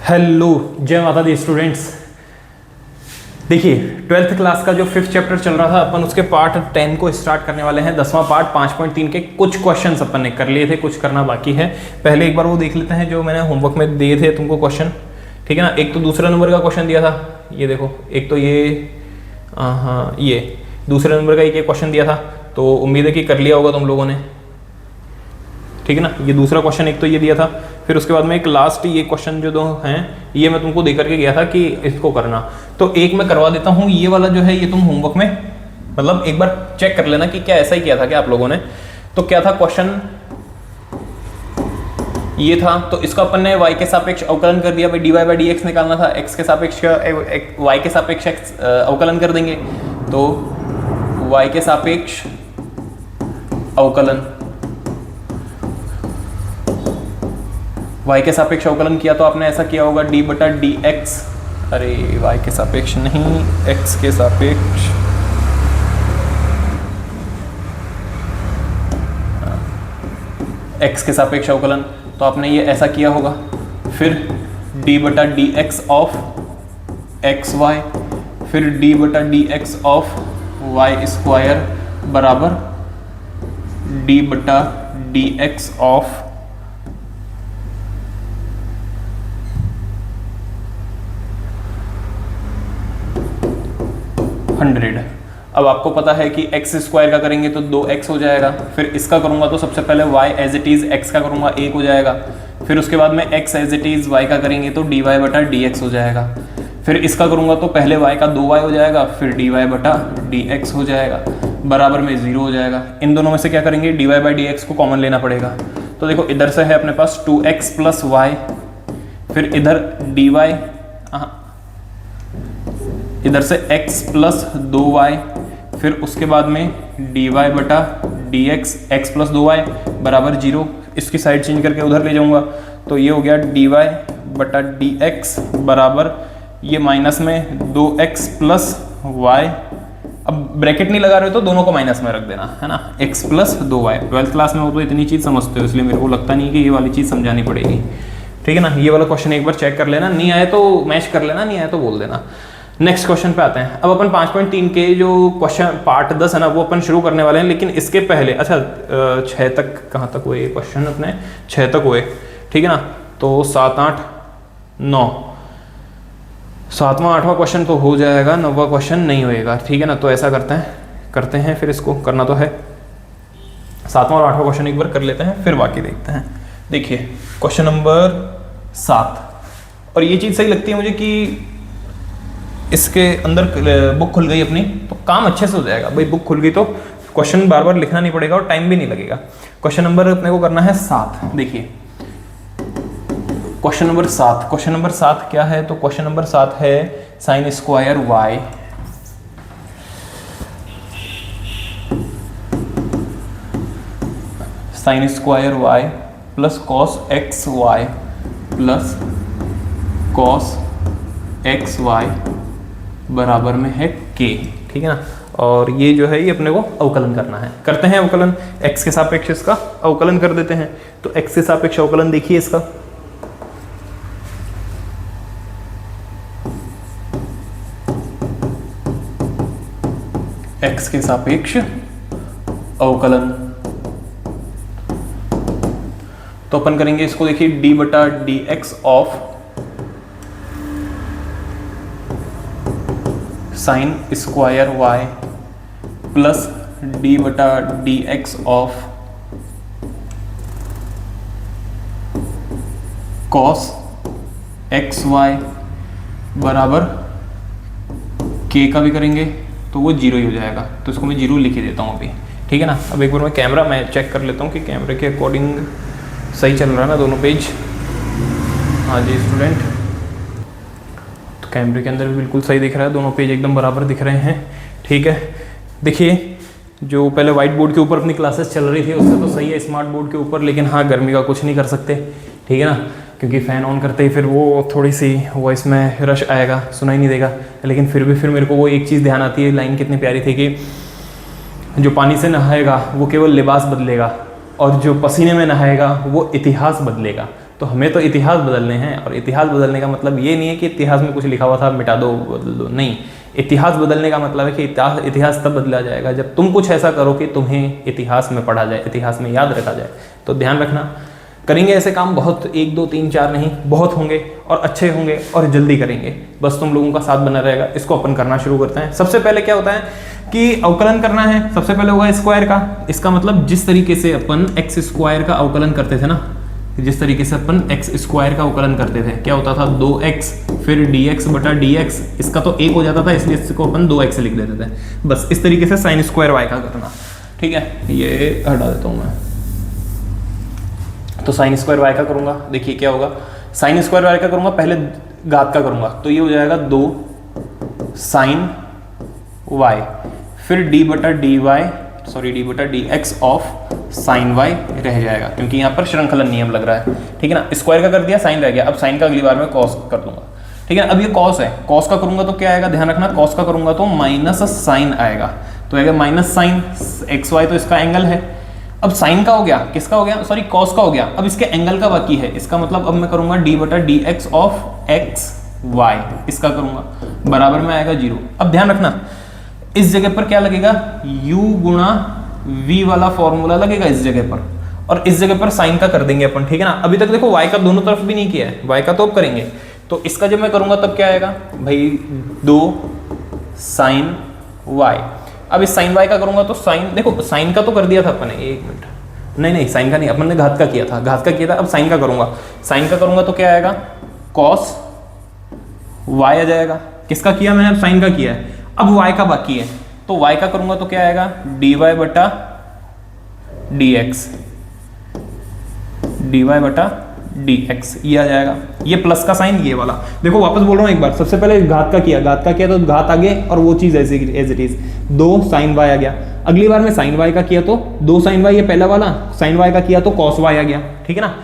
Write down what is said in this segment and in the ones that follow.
Hello, जय माता the students. देखिए 12th क्लास का जो 5th चैप्टर चल रहा था अपन उसके पार्ट 10 को स्टार्ट करने वाले हैं। 10वां पार्ट 5.3 के कुछ क्वेश्चंस अपन ने कर लिए थे, कुछ करना बाकी है। पहले एक बार वो देख लेते हैं जो मैंने होमवर्क में दिए थे तुमको क्वेश्चन, ठीक है ना। एक तो दूसरा नंबर का क्वेश्चन दिया था, ये देखो। एक तो ये दूसरे नंबर का एक क्वेश्चन दिया था, तो उम्मीद है कि कर लिया होगा तुम लोगों ने, ठीक है ना। ये दूसरा क्वेश्चन एक तो ये दिया था, फिर उसके बाद में एक लास्ट ये क्वेश्चन जो दो हैं ये मैं तुमको दे करके गया था कि इसको करना। तो एक मैं करवा देता हूँ, ये वाला जो है ये तुम होमवर्क में मतलब एक बार चेक कर लेना कि क्या ऐसा ही किया था क्या आप लोगों ने। तो क्या था क्वेश्चन, ये था। तो इसका अपन ने y के सापेक्ष अवकलन कर दिया भाई, dy बाई डी एक्स निकालना था, x के सापेक्ष y के सापेक्ष अवकलन कर देंगे। तो y के सापेक्ष अवकलन, y के सापेक्ष अवकलन किया तो आपने ऐसा किया होगा d बटा डी एक्स, अरे y के सापेक्ष नहीं x के सापेक्ष, x के सापेक्ष अवकलन, तो आपने ये ऐसा किया होगा। फिर d बटा d x of x y, फिर d बटा d x of y square बराबर d बटा डी एक्स ऑफ हंड्रेड। अब आपको पता है कि एक्स स्क्वायर का करेंगे तो 2x हो जाएगा, फिर इसका करूंगा तो सबसे पहले y as it is x का करूंगा 1 हो जाएगा, फिर उसके बाद में x as it is y का करेंगे तो dy बटा dx हो जाएगा, फिर इसका करूंगा तो पहले y का 2y हो जाएगा, फिर dy बटा dx हो जाएगा, बराबर में 0 हो जाएगा। इन दोनों में से क्या करेंगे, dy बाई dx को कॉमन लेना पड़ेगा। तो देखो इधर से है अपने पास 2x प्लस वाई, फिर इधर dy, इधर से x प्लस 2y, फिर उसके बाद में dy बटा dx, x प्लस 2y बराबर 0। इसकी साइड चेंज करके उधर ले जाऊंगा तो ये हो गया dy बटा dx बराबर ये माइनस में 2x प्लस y। अब ब्रैकेट नहीं लगा रहे हो तो दोनों को माइनस में रख देना है ना, x plus 2y। 12th class में हो तो इतनी चीज़ समझते हो, इसलिए मेरे को लगता नहीं कि ये वाली चीज़ समझानी पड़ेगी, ठीक है ना। ये वाला क्वेश्चन एक बार चेक कर लेना, नहीं आए तो मैच कर लेना, नहीं आए तो बोल देना। नेक्स्ट क्वेश्चन पे आते हैं। अब अपन 5.3 के जो क्वेश्चन पार्ट 10 है ना वो अपन शुरू करने वाले हैं, लेकिन इसके पहले अच्छा 6 तक कहाँ तक हुए क्वेश्चन अपने, 6 तक हुए, ठीक है ना। तो 7, 8, 9, 7वां 8वां क्वेश्चन तो हो जाएगा, 9वां क्वेश्चन नहीं होएगा, ठीक है ना। तो ऐसा करते हैं फिर इसको करना तो है, 7वां और 8वां क्वेश्चन एक बार कर लेते हैं फिर बाकी देखते हैं। देखिए क्वेश्चन नंबर 7, और ये चीज़ सही लगती है मुझे कि इसके अंदर बुक खुल गई अपनी तो काम अच्छे से हो जाएगा भाई। बुक खुल गई तो क्वेश्चन बार बार लिखना नहीं पड़ेगा और टाइम भी नहीं लगेगा। क्वेश्चन नंबर अपने को करना है 7। देखिए क्वेश्चन नंबर 7, क्वेश्चन नंबर 7 क्या है, तो क्वेश्चन नंबर 7 है sine square y sine square y plus cos x y plus cos x y बराबर में है k, ठीक है ना। और ये जो है ये अपने को अवकलन करना है, करते हैं अवकलन। x के सापेक्ष इसका अवकलन कर देते हैं। तो x के सापेक्ष अवकलन देखिए इसका, x के सापेक्ष अवकलन तो अपन करेंगे इसको, देखिए d बटा d x of sine square y plus d बटा d x of cos x y बराबर k का भी करेंगे तो वो 0 ही हो जाएगा। तो इसको मैं 0 लिख ही देता हूँ अभी, ठीक है ना। अब एक बार मैं कैमरा चेक कर लेता हूँ कि कैमरे के अकॉर्डिंग सही चल रहा है ना दोनों पेज। हाँ जी स्टूडेंट, कैमरे के अंदर भी बिल्कुल सही दिख रहा है, दोनों पेज एकदम बराबर दिख रहे हैं, ठीक है। देखिए जो पहले वाइट बोर्ड के ऊपर अपनी क्लासेस चल रही थी उससे तो सही है स्मार्ट बोर्ड के ऊपर, लेकिन हाँ गर्मी का कुछ नहीं कर सकते, ठीक है ना, क्योंकि फ़ैन ऑन करते ही फिर वो थोड़ी सी वॉइस में रश आएगा, सुनाई नहीं देगा। लेकिन फिर भी मेरे को वो एक चीज़ ध्यान आती है, लाइन कितनी प्यारी थी कि जो पानी से नहाएगा वो केवल लिबास बदलेगा और जो पसीने में नहाएगा वो इतिहास बदलेगा। तो हमें तो इतिहास बदलने हैं, और इतिहास बदलने का मतलब ये नहीं है कि इतिहास में कुछ लिखा हुआ था मिटा दो बदल दो, नहीं। इतिहास बदलने का मतलब है कि इतिहास तब बदला जाएगा जब तुम कुछ ऐसा करो कि तुम्हें इतिहास में पढ़ा जाए, इतिहास में याद रखा जाए। तो ध्यान रखना, करेंगे ऐसे काम बहुत, 1 2 3 4 नहीं, बहुत होंगे और अच्छे होंगे और जल्दी करेंगे, बस तुम लोगों का साथ बना रहेगा। इसको अपन करना शुरू करते हैं। सबसे पहले क्या होता है कि अवकलन करना है। सबसे पहले होगा स्क्वायर का। इसका मतलब जिस तरीके से अपन एक्स स्क्वायर का अवकलन करते थे ना, जिस तरीके से अपन एक्स स्क्वायर का अवकलन करते थे, क्या होता था 2x फिर dx बटा dx, इसका तो 1 हो जाता था, इसलिए इसको अपन 2x लिख देते थे। बस इस तरीके से साइन स्क्वायर y का करना, ठीक है। ये हटा देता हूँ मैं, तो साइन स्क्वायर y का करूंगा। देखिए क्या होगा, साइन स्क्वायर y का करूंगा, पहले घात का करूंगा, तो ये हो जाएगा 2 साइन y फिर d बटा dx ऑफ साइन y रह जाएगा, क्योंकि यहाँ पर श्रृंखलन नियम लग रहा है, ठीक है ना। स्क्वायर का कर दिया, साइन रह गया, अब साइन का अगली बार में कॉस कर दूंगा, ठीक है। अब ये कॉस है, कॉस का करूंगा तो क्या आएगा, ध्यान रखना, कॉस का करूंगा तो माइनस साइन आएगा, तो आएगा माइनस साइन एक्स वाई, तो इसका एंगल है। अब साइन का हो गया, किसका हो गया, सॉरी कॉस का हो गया, अब इसके एंगल का बाकी है। इसका मतलब अब मैं करूंगा d बटा dx ऑफ एक्स वाई, इसका करूंगा, बराबर में आएगा 0। अब ध्यान रखना, इस जगह पर क्या लगेगा, u गुणा v वाला फॉर्मूला लगेगा इस जगह पर, और इस जगह पर साइन का कर देंगे अपन, ठीक है ना। अभी तक देखो y का दोनों तरफ भी नहीं किया है, y का तो अब करेंगे। तो इसका जब मैं करूंगा तब क्या आएगा भाई, 2 साइन y। अब इस साइन y का करूंगा तो साइन, देखो साइन का तो कर दिया था अपन ने, 1 मिनट, नहीं साइन का नहीं, अपन ने घात का किया था, अब साइन का करूंगा, साइन का करूंगा तो क्या आएगा, कॉस y आ जाएगा। किसका किया मैंने, अब साइन का किया है, अब y का बाकी है, तो y का करूंगा तो क्या आएगा, dy बटा dx, ये आ जाएगा। ये प्लस का साइन, ये वाला देखो, वापस बोल रहा हूँ एक बार, सबसे पहले घात का किया तो घात आगे, और वो चीज ऐसे as it is 2 sine y आ गया। अगली बार में साइन y का किया तो 2 साइन y, ये पहला वाला, साइन y का किया तो कॉस y आ गया, ठीक है ना।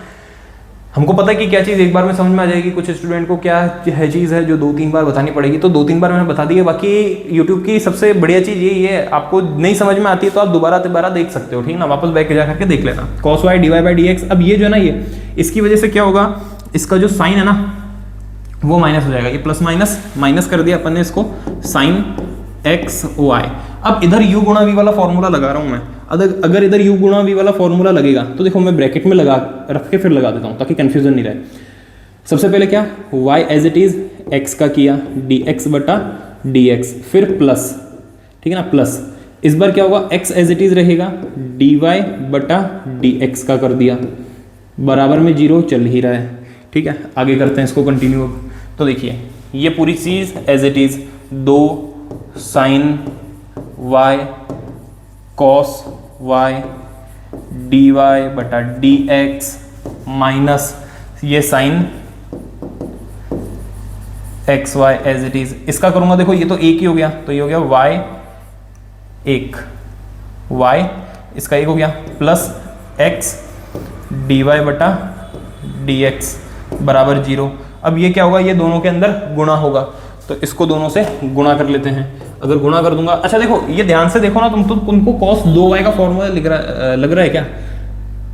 हमको पता है कि क्या चीज़ एक बार में समझ में आ जाएगी, कुछ स्टूडेंट को क्या है चीज़ है जो 2-3 बार बतानी पड़ेगी, तो 2-3 बार मैंने बता दी है। बाकी YouTube की सबसे बढ़िया चीज़ यही है, आपको नहीं समझ में आती है तो आप दोबारा देख सकते हो, ठीक है ना, वापस बैक जा करके देख लेना। cos y dy by dx, अब ये जो है ना, ये इसकी वजह से क्या होगा, इसका जो साइन है ना वो माइनस हो जाएगा, ये प्लस माइनस कर दिया अपन ने इसको, साइन एक्स वाई। अब इधर u गुणा v वाला फॉर्मूला लगा रहा हूँ मैं, अगर इधर u गुणा v वाला फॉर्मूला लगेगा तो देखो मैं ब्रैकेट में रख के फिर लगा देता हूँ ताकि कंफ्यूजन नहीं रहे। सबसे पहले क्या, y as it is x का किया, dx बटा dx, फिर प्लस, ठीक है ना, प्लस इस बार क्या होगा, x एज इट इज रहेगा, dy बटा dx का कर दिया, बराबर में 0 चल ही रहा है, ठीक है। आगे करते हैं इसको कंटिन्यू। अब तो देखिए ये पूरी चीज़ as it is 2 sine y cos y dy बटा dx माइनस ये sine x Y as it is, इसका करूंगा, देखो ये तो एक ही हो गया, तो ये हो गया y इसका 1 हो गया, प्लस x dy बटा dx बराबर 0। अब ये क्या होगा, ये दोनों के अंदर गुणा होगा, तो इसको दोनों से गुणा कर लेते हैं। अगर गुणा कर दूंगा, अच्छा देखो ये ध्यान से देखो ना, तुमको cos 2y का फॉर्मूला लग रहा है क्या,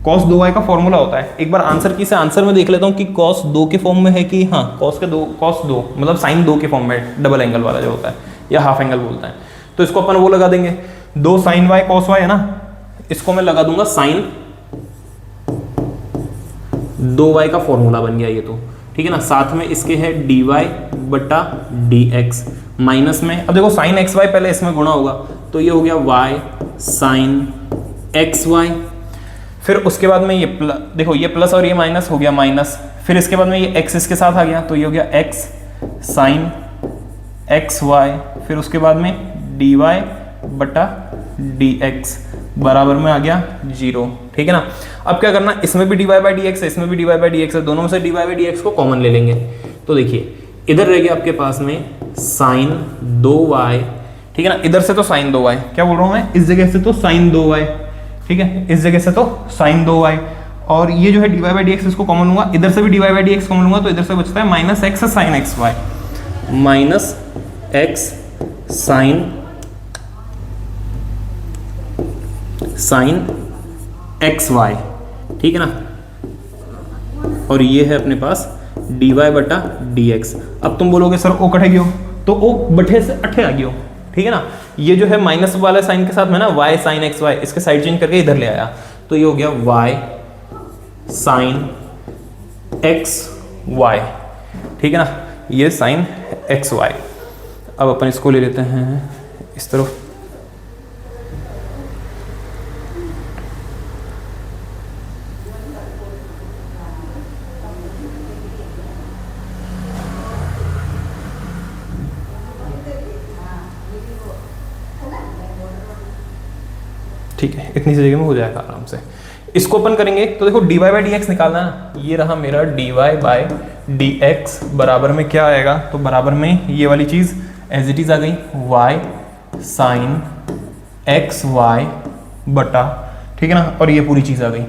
cos 2y का फॉर्मूला होता है। एक बार आंसर में देख लेता हूँ कि cos 2 के फॉर्म में है कि हाँ, cos 2 मतलब sin 2 के फॉर्म में, डबल एंगल वाला जो होता है या हाफ एंगल बोलता है, तो इसको अपन वो लगा देंगे, 2 sin y cos y है ना, इसको मैं लगा दूंगा sin 2y का फॉर्मूला बन गया ये तो, ठीक है ना। साथ में इसके है dy बटा dx माइनस में, अब देखो sin x y पहले इसमें गुणा होगा, तो ये हो गया y sin x y, फिर उसके बाद में ये देखो ये प्लस और ये माइनस हो गया माइनस, फिर इसके बाद में ये x इसके साथ आ गया, तो ये हो गया x sin x y, फिर उसके बाद में dy बटा dx बराबर में आ गया 0, ठीक है ना। अब क्या करना, इसमें भी dy बाई dx है, इसमें भी dy बाई dx है, दोनों में से dy बाई dx को कॉमन ले लेंगे, तो देखिए इधर रह गया आपके पास में sin 2y, ठीक है ना, इधर से तो sin 2y, क्या बोल रहा हूँ मैं, इस जगह से तो sin 2y, ठीक है, इस जगह से तो sin 2y, और ये जो है dy बाई dx इसको कॉमन लूंगा, इधर से भी dy बाई dx कॉमन लूंगा, तो इधर से बचता है minus x sin x y, minus x sin x y, ठीक है ना। और ये है अपने पास dy बटा dx। अब तुम बोलोगे सर ओ कटे गयो, तो ओ बटे से अठे आ गयो, ठीक है ना। ये जो है माइनस वाला साइन के साथ में ना y साइन एक्स वाई, इसके साइड चेंज करके इधर ले आया, तो ये हो गया y साइन एक्स वाई, ठीक है ना, ये साइन एक्स वाई। अब अपन इसको ले लेते हैं इस तरफ, ठीक है, इतनी सी जगह में हो जाएगा आराम से। इसको अपन करेंगे तो देखो dy बाई डी एक्स निकालना है ना, ये रहा मेरा dy बाई डी एक्स, बराबर में क्या आएगा, तो बराबर में ये वाली चीज एज इट इज आ गई y साइन एक्स वाई बटा, ठीक है ना, और ये पूरी चीज आ गई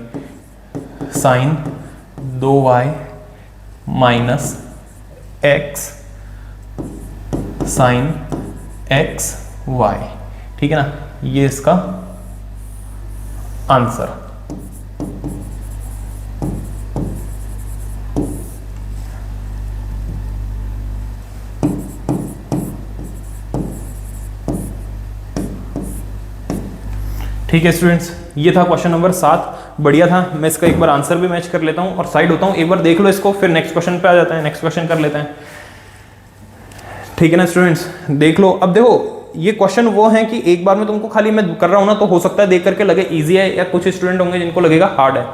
sine 2y minus x sine x y, ठीक है ना, ये इसका आंसर। ठीक है स्टूडेंट्स, ये था क्वेश्चन नंबर 7, बढ़िया था। मैं इसका एक बार आंसर भी मैच कर लेता हूं और साइड होता हूं, एक बार देख लो इसको, फिर नेक्स्ट क्वेश्चन पे आ जाता है, नेक्स्ट क्वेश्चन कर लेते हैं, ठीक है ना स्टूडेंट्स। देख लो, अब देखो ये क्वेश्चन वो है कि एक बार में तुमको खाली मैं कर रहा हूं ना, तो हो सकता है देख करके लगे इजी है, या कुछ स्टूडेंट होंगे जिनको लगेगा हार्ड है।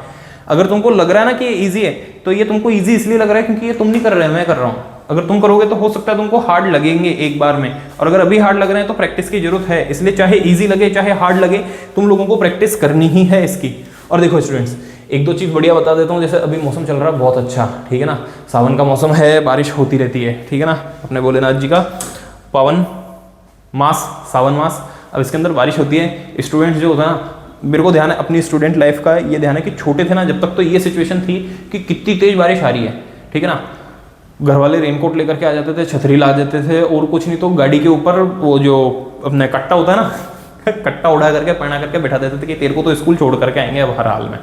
अगर तुमको लग रहा है ना कि ये इजी है, तो ये तुमको इजी इसलिए लग रहा है क्योंकि ये तुम नहीं कर रहे, मैं कर रहा हूँ। अगर तुम करोगे तो हो सकता है तुमको हार्ड लगेंगे एक बार में, और अगर अभी हार्ड लग रहे हैं तो प्रैक्टिस की जरूरत है। इसलिए चाहे इजी लगे चाहे हार्ड लगे, तुम लोगों को प्रैक्टिस करनी ही है इसकी। और देखो स्टूडेंट्स, एक दो चीज़ बढ़िया बता देता हूँ, जैसे अभी मौसम चल रहा है बहुत अच्छा, ठीक है ना, सावन का मौसम है, बारिश होती रहती है, ठीक है ना, अपने भोलेनाथ जी का पावन मास सावन मास। अब इसके अंदर बारिश होती है, स्टूडेंट्स जो होता है ना, मेरे को ध्यान है अपनी स्टूडेंट लाइफ का, ये ध्यान है कि छोटे थे ना जब तक, तो ये सिचुएशन थी कि कितनी तेज बारिश आ रही है, ठीक है ना, घर वाले रेनकोट लेकर के आ जाते थे, छतरी ला देते थे, और कुछ नहीं तो गाड़ी के ऊपर वो जो अपने कट्टा होता है ना कट्टा उड़ा करके पहना करके बैठा देते थे कि तेरे को तो स्कूल छोड़ करके आएंगे अब हर हाल में।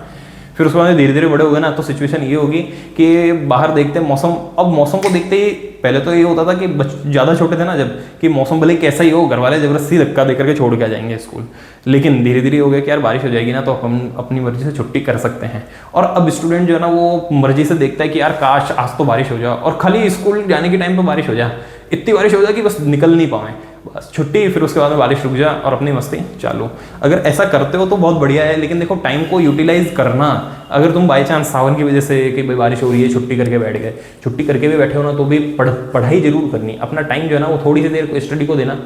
फिर उसके बाद धीरे धीरे बड़े हो गए ना, तो सिचुएशन ये होगी कि बाहर देखते मौसम, अब मौसम को देखते ही पहले तो ये होता था कि ज़्यादा छोटे थे ना जब, कि मौसम भले कैसा ही हो, घर वाले जबरदस्ती धक्का दे करके छोड़ के आ जाएंगे स्कूल। लेकिन धीरे धीरे हो गया कि यार बारिश हो जाएगी ना, तो हम अपनी मर्जी से छुट्टी कर सकते हैं। और अब स्टूडेंट जो है ना, वो मर्जी से देखता है कि यार काश आज तो बारिश हो जाए, और खाली स्कूल जाने के टाइम पर बारिश हो जाए, इतनी बारिश हो जाए कि बस निकल नहीं पाए, बस छुट्टी, फिर उसके बाद में बारिश रुक जाए और अपनी मस्ती चालू। अगर ऐसा करते हो तो बहुत बढ़िया है, लेकिन देखो टाइम को यूटिलाइज करना। अगर तुम बाई चांस सावन की वजह से कि भाई बारिश हो रही है, छुट्टी करके बैठ गए, छुट्टी करके भी बैठे हो ना, तो भी पढ़ाई जरूर करनी, अपना टाइम जो है ना वो थोड़ी सी देर स्टडी को देना,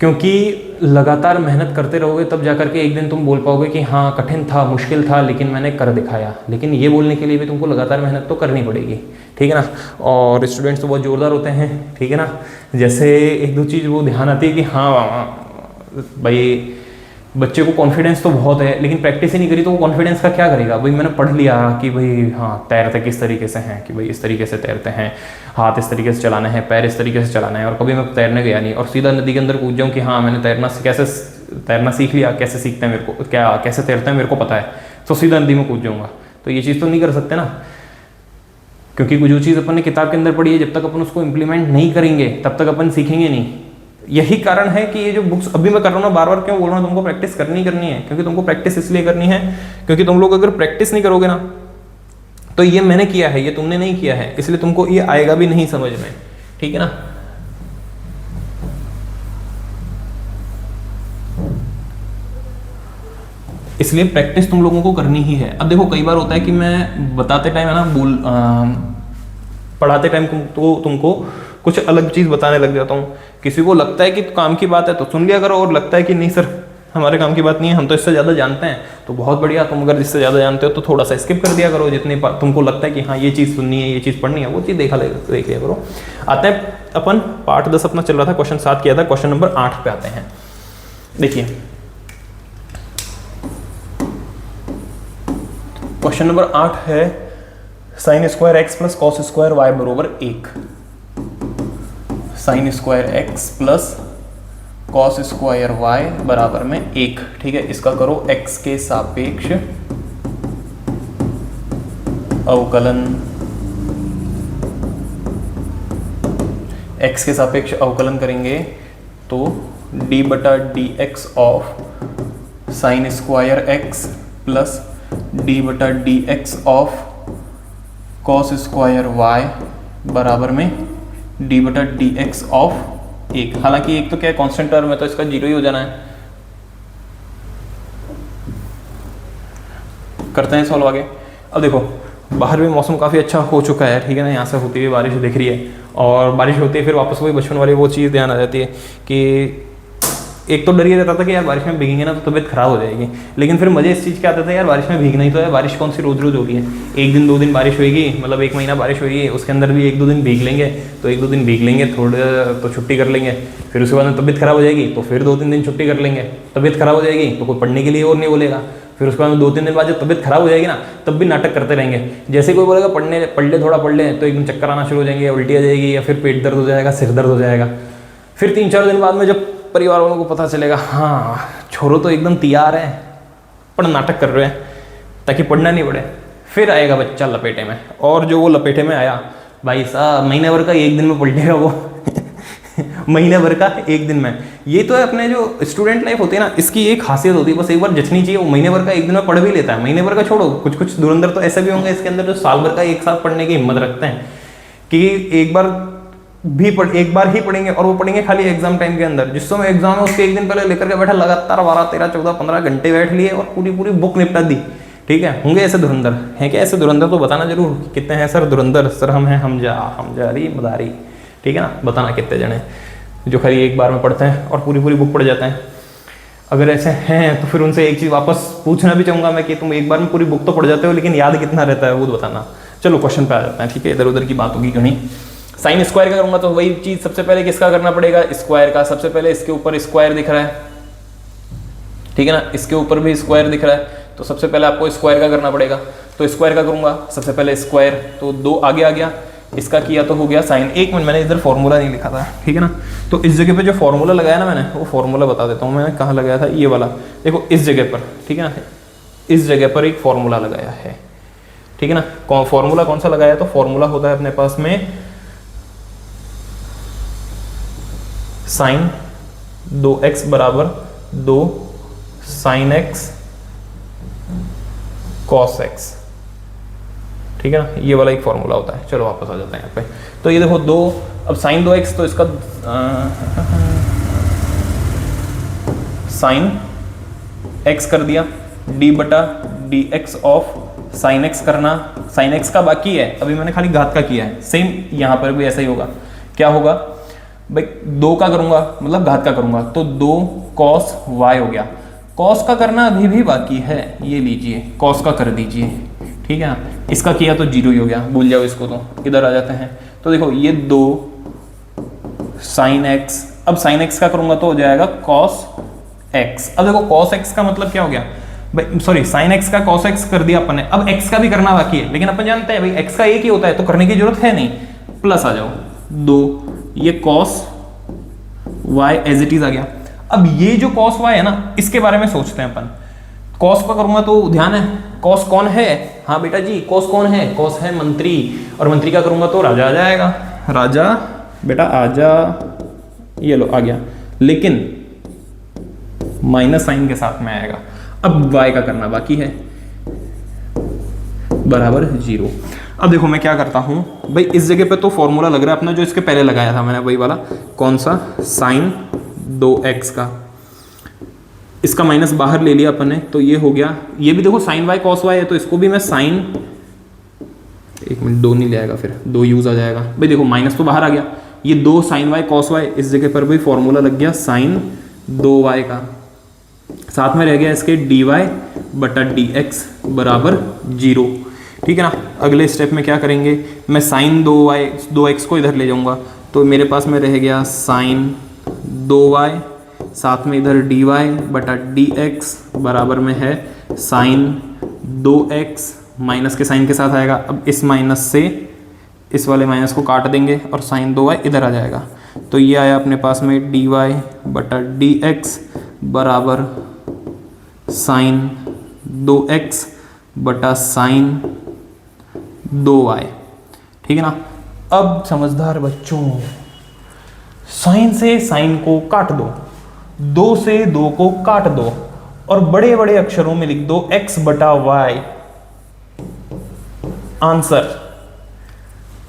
क्योंकि लगातार मेहनत करते रहोगे तब जाकर के एक दिन तुम बोल पाओगे कि हाँ कठिन था, मुश्किल था, लेकिन मैंने कर दिखाया। लेकिन ये बोलने के लिए भी तुमको लगातार मेहनत तो करनी पड़ेगी, ठीक है ना। और स्टूडेंट्स तो बहुत जोरदार होते हैं, ठीक है ना, जैसे एक दो चीज़ वो ध्यान आती है कि हाँ भाई बच्चे को कॉन्फिडेंस तो बहुत है, लेकिन प्रैक्टिस ही नहीं करी तो वो कॉन्फिडेंस का क्या करेगा। भाई मैंने पढ़ लिया कि भाई हाँ तैरते किस तरीके से हैं, कि भाई इस तरीके से तैरते हैं, हाथ इस तरीके से चलाना है, पैर इस तरीके से चलाना है, और कभी मैं तैरने गया नहीं और सीधा नदी के अंदर कूद जाऊँ कि हाँ मैंने कैसे तैरना सीख लिया, कैसे सीखते हैं मेरे को, क्या कैसे तैरते हैं मेरे को पता है, तो सीधा नदी में कूद जाऊँगा। तो ये चीज़ तो नहीं कर सकते ना, क्योंकि जो चीज़ अपन ने किताब के अंदर पढ़ी है, जब तक अपन उसको इम्प्लीमेंट नहीं करेंगे तब तक अपन सीखेंगे नहीं। यही कारण है कि ये जो बुक्स अभी मैं कर रहा हूँ ना, बार बार क्यों बोल रहा हूँ, तुमको प्रैक्टिस करनी है, क्योंकि तुमको प्रैक्टिस इसलिए करनी है क्योंकि तुम लोग अगर प्रैक्टिस नहीं करोगे ना, तो ये मैंने किया है, ये तुमने नहीं किया है, इसलिए तुमको ये आएगा भी नहीं समझ में, ठीक है ना। इसलिए प्रैक्टिस तुम लोगों को करनी ही है। अब देखो कई बार होता है कि मैं बताते टाइम है ना पढ़ाते टाइम तो तुमको कुछ अलग चीज़ बताने लग जाता हूँ। किसी को लगता है कि काम की बात है तो सुन लिया करो, और लगता है कि नहीं सर हमारे काम की बात नहीं है, हम तो इससे ज़्यादा जानते हैं, तो बहुत बढ़िया। तुम अगर इससे ज़्यादा जानते हो तो थोड़ा सा स्किप कर दिया करो, जितनी तुमको लगता है कि हाँ ये चीज़ सुननी है, ये चीज़ पढ़नी है, वो चीज़ देख लिया करो। आते हैं अपन पार्ट 10 अपना चल रहा था, क्वेश्चन 7 किया था, क्वेश्चन नंबर 8 पे आते हैं। देखिए क्वेश्चन नंबर 8 है sine square x plus cos square y बरोबर 1। Sine square x plus cos square y बराबर में 1, ठीक है। इसका करो एक्स के सापेक्ष अवकलन x के सापेक्ष अवकलन करेंगे तो d बटा d x of sine square x plus d बटा d x of cos square y बराबर में d बटा डी एक्स ऑफ एक। हालांकि एक तो क्या है कांस्टेंट टर्म है तो इसका जीरो ही हो जाना है। करते हैं सॉल्व आगे। अब देखो बाहर भी मौसम काफ़ी अच्छा हो चुका है, ठीक है ना, यहाँ से होती हुई बारिश दिख रही है और बारिश होती है फिर वापस वही बचपन वाली वो चीज़ ध्यान आ जाती है कि एक तो डर ये रहता था कि यार बारिश में भीगेंगे ना तो तबीयत खराब हो जाएगी, लेकिन फिर मज़े इस चीज़ के आते थे यार बारिश में भीगना ही तो है, बारिश कौन सी रोज़ रोज़ होगी है, एक दिन दो दिन बारिश होगी, मतलब एक महीना बारिश होगी, उसके अंदर भी एक दो दिन भीग लेंगे तो एक दो दिन भीग लेंगे, थोड़े तो छुट्टी कर लेंगे, फिर उसके बाद में तबीयत खराब हो जाएगी तो फिर दो तीन दिन छुट्टी कर लेंगे, तबीयत खराब हो जाएगी तो कोई पढ़ने के लिए और नहीं बोलेगा, फिर उसके बाद में दो तीन दिन बाद जब तबीयत खराब हो जाएगी ना तब भी नाटक करते रहेंगे। जैसे कोई बोलेगा पढ़ ले थोड़ा पढ़ ले तो एकदम चक्कर आना शुरू हो जाएंगे, उल्टी आ जाएगी या फिर पेट दर्द हो जाएगा, सिर दर्द हो जाएगा। फिर 3-4 दिन बाद में जब परिवार वालों को पता चलेगा हाँ छोरो तो एकदम तैयार है पर नाटक कर रहे हैं ताकि पढ़ना नहीं पड़े, फिर आएगा बच्चा लपेटे में, और जो वो लपेटे में आया भाई साहब महीने भर का एक दिन में पढ़ लेगा वो महीने भर का एक दिन में। ये तो है अपने जो स्टूडेंट लाइफ होती है ना इसकी एक खासियत होती है, बस एक बार जचनी चाहिए, वो महीने भर का एक दिन में पढ़ भी लेता है। महीने भर का छोड़ो, कुछ कुछ धुरंधर तो ऐसे भी होंगे इसके अंदर जो साल भर का एक साथ पढ़ने की हिम्मत रखते हैं कि एक बार ही पढ़ेंगे और वो पढ़ेंगे खाली एग्जाम टाइम के अंदर, जिस समय एग्जाम है उसके एक दिन पहले लेकर के बैठा लगातार 12, 13, 14, 15 घंटे बैठ लिए और पूरी बुक निपटा दी। ठीक है, होंगे ऐसे धुरंधर, हैं क्या ऐसे धुरंधर? तो बताना जरूर कितने हैं सर धुरंधर, सर हम हैं हम जारी मदारी, ठीक है ना, बताना कितने जने जो खाली एक बार में पढ़ते हैं और पूरी बुक पढ़ जाते हैं। अगर ऐसे हैं तो फिर उनसे एक चीज़ वापस पूछना भी चाहूँगा मैं कि तुम एक बार में पूरी बुक तो पढ़ जाते हो लेकिन याद कितना रहता है वो बताना। चलो क्वेश्चन पे आ जाते हैं, ठीक है, इधर उधर की बात होगी घनी। साइन स्क्वायर का करूंगा तो वही चीज सबसे पहले किसका करना पड़ेगा, स्क्वायर का। सबसे पहले इसके ऊपर स्क्वायर दिख रहा है, ठीक है ना, इसके ऊपर भी स्क्वायर दिख रहा है तो सबसे पहले आपको स्क्वायर का करना पड़ेगा। तो स्क्वायर का करूंगा सबसे पहले स्क्वायर, तो 2 आगे आ गया, इसका किया तो हो गया साइन। एक मिनट, मैंने इधर फॉर्मूला नहीं लिखा था, ठीक है ना, तो इस जगह पे जो फॉर्मूला लगाया ना मैंने वो फॉर्मूला बता देता हूँ मैंने कहाँ लगाया था, ये वाला देखो इस जगह पर, ठीक है ना, इस जगह पर एक फॉर्मूला लगाया है, ठीक है ना। फॉर्मूला कौन सा लगाया, तो फॉर्मूला होता है अपने पास में साइन 2x बराबर 2 साइन x कॉस x, ठीक है ना, ये वाला एक फॉर्मूला होता है। चलो वापस आ जाते हैं यहाँ पे। तो ये देखो 2, अब साइन 2x तो इसका साइन x कर दिया, d बटा d x of sign x करना, साइन x का बाकी है, अभी मैंने खाली घात का किया है, सेम यहाँ पर भी ऐसा ही होगा। क्या होगा भाई, 2 का करूंगा मतलब घात का करूंगा तो 2 कॉस y हो गया। कॉस का करना अभी भी बाकी है, ये लीजिए कॉस का कर दीजिए, ठीक है ना, इसका किया तो 0 ही हो गया, भूल जाओ इसको। तो इधर आ जाते हैं, तो देखो ये 2 साइन x, अब साइन x का करूंगा तो हो जाएगा कॉस x। अब देखो कॉस x का मतलब क्या हो गया भाई, सॉरी साइन x का कॉस x कर दिया अपन ने, अब x का भी करना बाकी है, लेकिन अपन जानते हैं भाई x का एक ही होता है तो करने की जरूरत है नहीं। प्लस आ जाओ 2, ये cos y as it is आ गया। अब ये जो cos y है ना इसके बारे में सोचते हैं अपन। cos का करूंगा तो ध्यान है cos कौन है, हाँ बेटा जी cos कौन है, cos है मंत्री, और मंत्री का करूंगा तो राजा आ जाएगा, राजा बेटा आजा, ये लो आ गया, लेकिन माइनस साइन के साथ में आएगा। अब y का करना बाकी है बराबर 0। अब देखो मैं क्या करता हूं भाई, इस जगह पे तो फॉर्मूला लग रहा है अपना जो इसके पहले लगाया था मैंने, वही वाला, कौन सा, साइन 2x का, इसका माइनस बाहर ले लिया अपन ने तो ये हो गया। ये भी देखो साइन y कॉस y है तो इसको भी मैं साइन, एक मिनट 2 नहीं ले आएगा, फिर 2 यूज आ जाएगा भाई, देखो माइनस तो बाहर आ गया, ये 2 साइन y कॉस y, इस जगह पर भी फॉर्मूला लग गया साइन 2y का, साथ में रह गया इसके dy बटा dx बराबर 0, ठीक है ना। अगले स्टेप में क्या करेंगे, मैं साइन 2x को इधर ले जाऊंगा तो मेरे पास में रह गया साइन 2y, साथ में इधर dy बटा dx बराबर में है साइन 2x, माइनस के साइन के साथ आएगा। अब इस माइनस से इस वाले माइनस को काट देंगे और साइन 2y इधर आ जाएगा, तो ये आया अपने पास में dy बटा dx बराबर साइन 2x बटा साइन 2y, ठीक है ना। अब समझदार बच्चों, साइन से साइन को काट दो, 2 से 2 को काट दो और बड़े बड़े अक्षरों में लिख दो x बटा वाई। Answer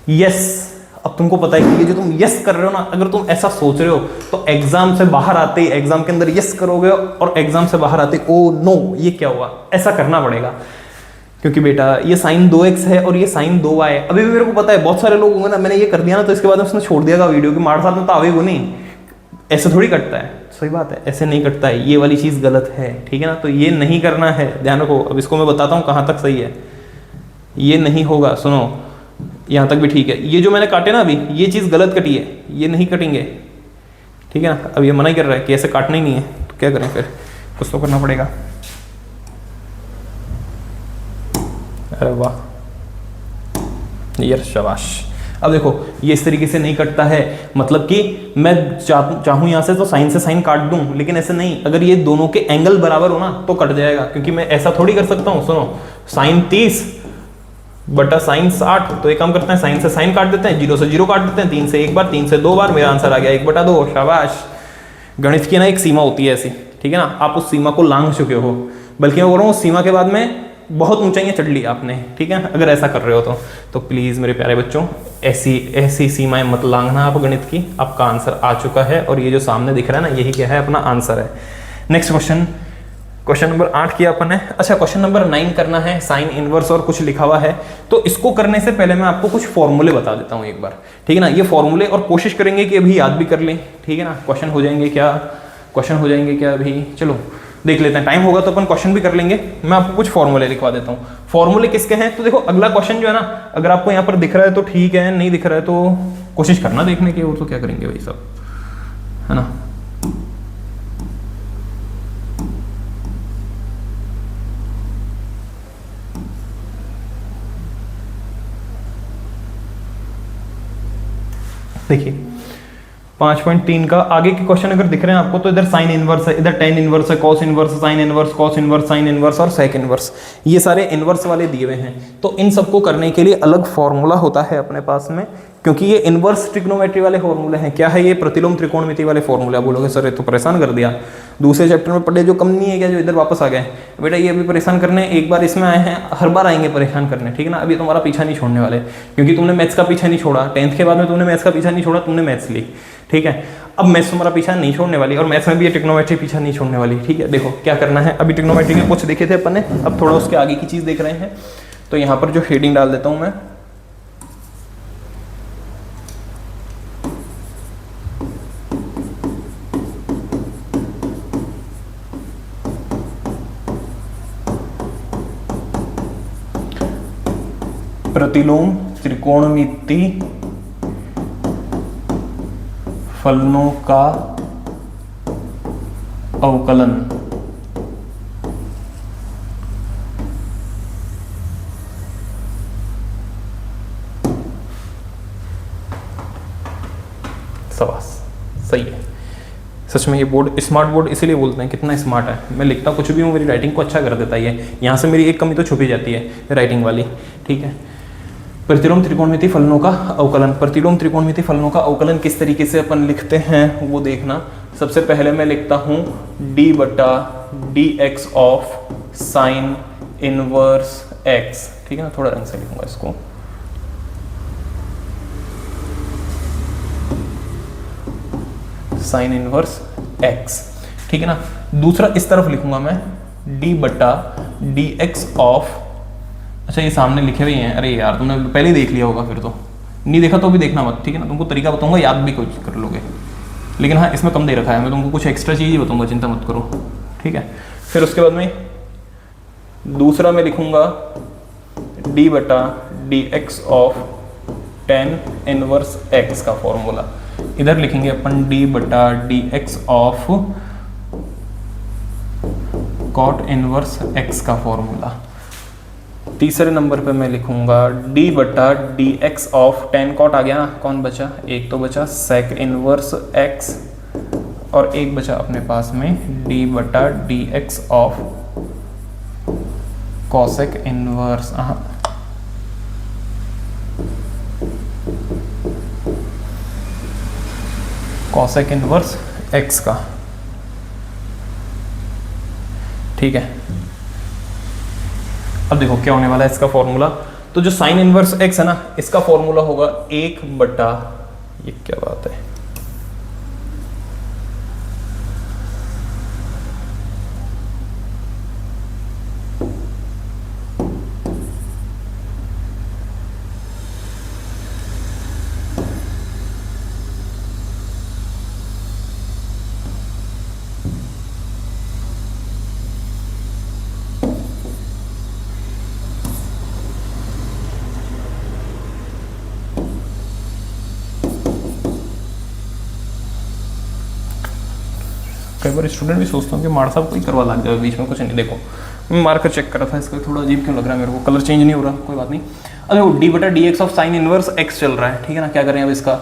yes. अब तुमको पता है कि ये जो तुम यस कर रहे हो ना, अगर तुम ऐसा सोच रहे हो तो एग्जाम से बाहर आते ही एग्जाम के अंदर यस करोगे और एग्जाम से बाहर आते ओ नो ये क्या हुआ, ऐसा करना पड़ेगा। क्योंकि बेटा ये साइन 2x है और ये साइन 2y है। अभी भी मेरे को पता है बहुत सारे लोग होंगे ना, मैंने ये कर दिया ना तो इसके बाद उसने छोड़ दिया वीडियो की, मार साथ में तो आवेगो नहीं, ऐसे थोड़ी कटता है। सही बात है, ऐसे नहीं कटता है, ये वाली चीज़ गलत है, ठीक है ना। तो ये नहीं करना है, ध्यान रखो। अब इसको मैं बताता हूँ कहाँ तक सही है। ये नहीं होगा, सुनो, यहाँ तक भी ठीक है। ये जो मैंने काटे ना अभी, ये चीज़ गलत कटी है, ये नहीं कटेंगे, ठीक है ना। अब ये मना ही कर रहा है कि ऐसे काटना ही नहीं है, तो क्या करें फिर, कुछ तो करना पड़ेगा। अरे वाह यार, शाबाश। अब देखो ये इस तरीके से नहीं कटता है, मतलब कि मैं चाहूँ यहाँ से तो साइन से साइन काट दूं, लेकिन ऐसे नहीं। अगर ये दोनों के एंगल बराबर हो ना तो कट जाएगा, क्योंकि मैं ऐसा थोड़ी कर सकता हूँ। सुनो, साइन 30 बटा साइन 60, तो एक काम करते हैं, साइन से साइन काट देते हैं, 0 से 0 काट देते हैं, 3 से 1 बार, 3 से 2 बार, मेरा आंसर आ गया 1/2। शाबाश। गणित की ना एक सीमा होती है ऐसी, ठीक है ना, आप उस सीमा को लांघ चुके हो, बल्कि मैं बोल रहा हूँ उस सीमा के बाद में बहुत ऊंचाइयां चढ़ ली आपने, ठीक है। अगर ऐसा कर रहे हो तो प्लीज़ मेरे प्यारे बच्चों, ऐसी सीमाएं मत लांघना आप गणित की। आपका आंसर आ चुका है और ये जो सामने दिख रहा है ना, यही क्या है, अपना आंसर है। नेक्स्ट क्वेश्चन नंबर 8 किया अपन ने। अच्छा, क्वेश्चन नंबर 9 करना है, साइन इनवर्स और कुछ लिखा हुआ है। तो इसको करने से पहले मैं आपको कुछ फॉर्मूले बता देता हूँ एक बार, ठीक है ना। ये फॉर्मूले, और कोशिश करेंगे कि अभी याद भी कर लें, ठीक है ना। क्वेश्चन हो जाएंगे क्या अभी, चलो देख लेते हैं, टाइम होगा तो अपन क्वेश्चन भी कर लेंगे। मैं आपको कुछ फॉर्मूले लिखवा देता हूँ। फॉर्मूले किसके हैं, तो देखो अगला क्वेश्चन जो है ना, अगर आपको यहाँ पर दिख रहा है तो ठीक है, नहीं दिख रहा है तो कोशिश करना देखने की, वो तो क्या करेंगे भाई सब, है ना। देखिए 5.3 का आगे के क्वेश्चन अगर दिख रहे हैं आपको, तो इधर साइन इनवर्स है, इधर टेन इनवर्स है, cos inverse, sine inverse, cos inverse, sine inverse और सेक इनवर्स, ये सारे इनवर्स वाले दिए हुए हैं। तो इन सबको करने के लिए अलग फॉर्मूला होता है अपने पास में, क्योंकि ये इनवर्स ट्रिग्नोमेट्री वाले फॉर्मूले हैं। क्या है ये, प्रतिलोम त्रिकोणमिति वाले फॉर्मूले। बोलोगे सर ये तो परेशान कर दिया, दूसरे चैप्टर में पढ़े जो कम नहीं है क्या, जो इधर वापस आ गए। बेटा ये अभी परेशान करने एक बार इसमें आए हैं, हर बार आएंगे परेशान करने, ठीक है ना। अभी तुम्हारा पीछा नहीं छोड़ने वाले, क्योंकि तुमने मैथ्स का पीछा नहीं छोड़ा, 10th के बाद में तुमने मैथ्स का पीछा नहीं छोड़ा, तुमने मैथ्स ली, ठीक है। अब मैथ्स तुम्हारा पीछा नहीं छोड़ने वाली, और मैथ्स में भी ये ट्रिग्नोमेट्री पीछा नहीं छोड़ने वाली, ठीक है। देखो क्या करना है, अभी ट्रिग्नोमेट्री के कुछ देखे थे अपन ने, अब थोड़ा उसके आगे की चीज़ देख रहे हैं। तो यहाँ पर जो हेडिंग डाल देता हूँ मैं, प्रतिलोम त्रिकोणमिति फलनों का अवकलन। शाबाश, सही है। सच में ये बोर्ड स्मार्ट बोर्ड इसीलिए बोलते हैं, कितना स्मार्ट है। मैं लिखता कुछ भी हूँ, मेरी राइटिंग को अच्छा कर देता है ये। यहाँ से मेरी एक कमी तो छुपी जाती है, राइटिंग वाली, ठीक है। प्रतिलोम त्रिकोणमिति फलनों का अवकलन। प्रतिलोम त्रिकोणमिति फलनों का अवकलन किस तरीके से अपन लिखते हैं वो देखना। सबसे पहले मैं लिखता हूँ d/dx of sine inverse x, ठीक है ना। थोड़ा रंग से लिखूंगा इसको, साइन इनवर्स x, ठीक है ना। दूसरा इस तरफ लिखूंगा मैं d/dx ऑफ, अच्छा ये सामने लिखे हुए हैं, अरे यार तुमने पहले ही देख लिया होगा, फिर तो नहीं देखा तो भी देखना मत, ठीक है ना। तुमको तरीका बताऊंगा, याद भी कुछ कर लोगे, लेकिन हाँ इसमें कम दे रखा है, मैं तुमको कुछ एक्स्ट्रा चीज़ ही बताऊंगा, चिंता मत करो, ठीक है। फिर उसके बाद में दूसरा मैं लिखूंगा d/dx of tan inverse x का फॉर्मूला। इधर लिखेंगे अपन d/dx of cot inverse x का फॉर्मूला। तीसरे नंबर पे मैं लिखूंगा d/dx ऑफ tan cot, आ गया ना, कौन बचा, एक तो बचा sec इनवर्स x, और एक बचा अपने पास में d/dx of cosec inverse, cosec inverse x का, ठीक है। अब देखो क्या होने वाला है इसका फॉर्मूला। तो जो साइन इनवर्स एक्स है ना, इसका फॉर्मूला होगा 1/, ये क्या बात है, कई बार स्टूडेंट भी सोचता हूँ कि मार साहब कोई करवा लग जाए बीच में, कुछ नहीं। देखो मैं मार्कर चेक कर रहा था, इसका थोड़ा अजीब क्यों लग रहा है मेरे को, कलर चेंज नहीं हो रहा, कोई बात नहीं। अब देखो d/dx of sine inverse x चल रहा है, ठीक है ना। क्या करें अब इसका,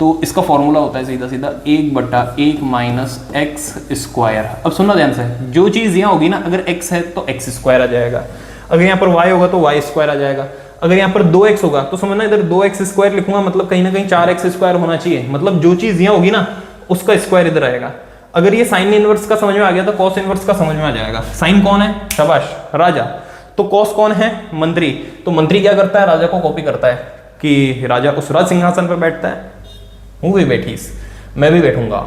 तो इसका फॉर्मूला होता है सीधा सीधा 1/1 माइनस एक्स स्क्वायर। अब सुनना ध्यान से, जो चीज़ यहाँ होगी ना, अगर x है तो x स्क्वायर आ जाएगा, अगर यहाँ पर y होगा तो y स्क्वायर आ जाएगा, अगर यहाँ पर 2x होगा तो समझना इधर 2x स्क्वायर लिखूंगा, मतलब कहीं ना कहीं 4x स्क्वायर होना चाहिए, मतलब जो चीज़ यहाँ होगी ना उसका स्क्वायर इधर आएगा। अगर ये साइन इनवर्स का समझ में आ गया तो कॉस इनवर्स का समझ में आ जाएगा। साइन कौन है, शाबाश, राजा। तो कॉस कौन है, मंत्री। तो मंत्री क्या करता है, राजा को कॉपी करता है कि राजा उस राज सिंहासन पर बैठता है, वो भी बैठीस, मैं भी बैठूंगा।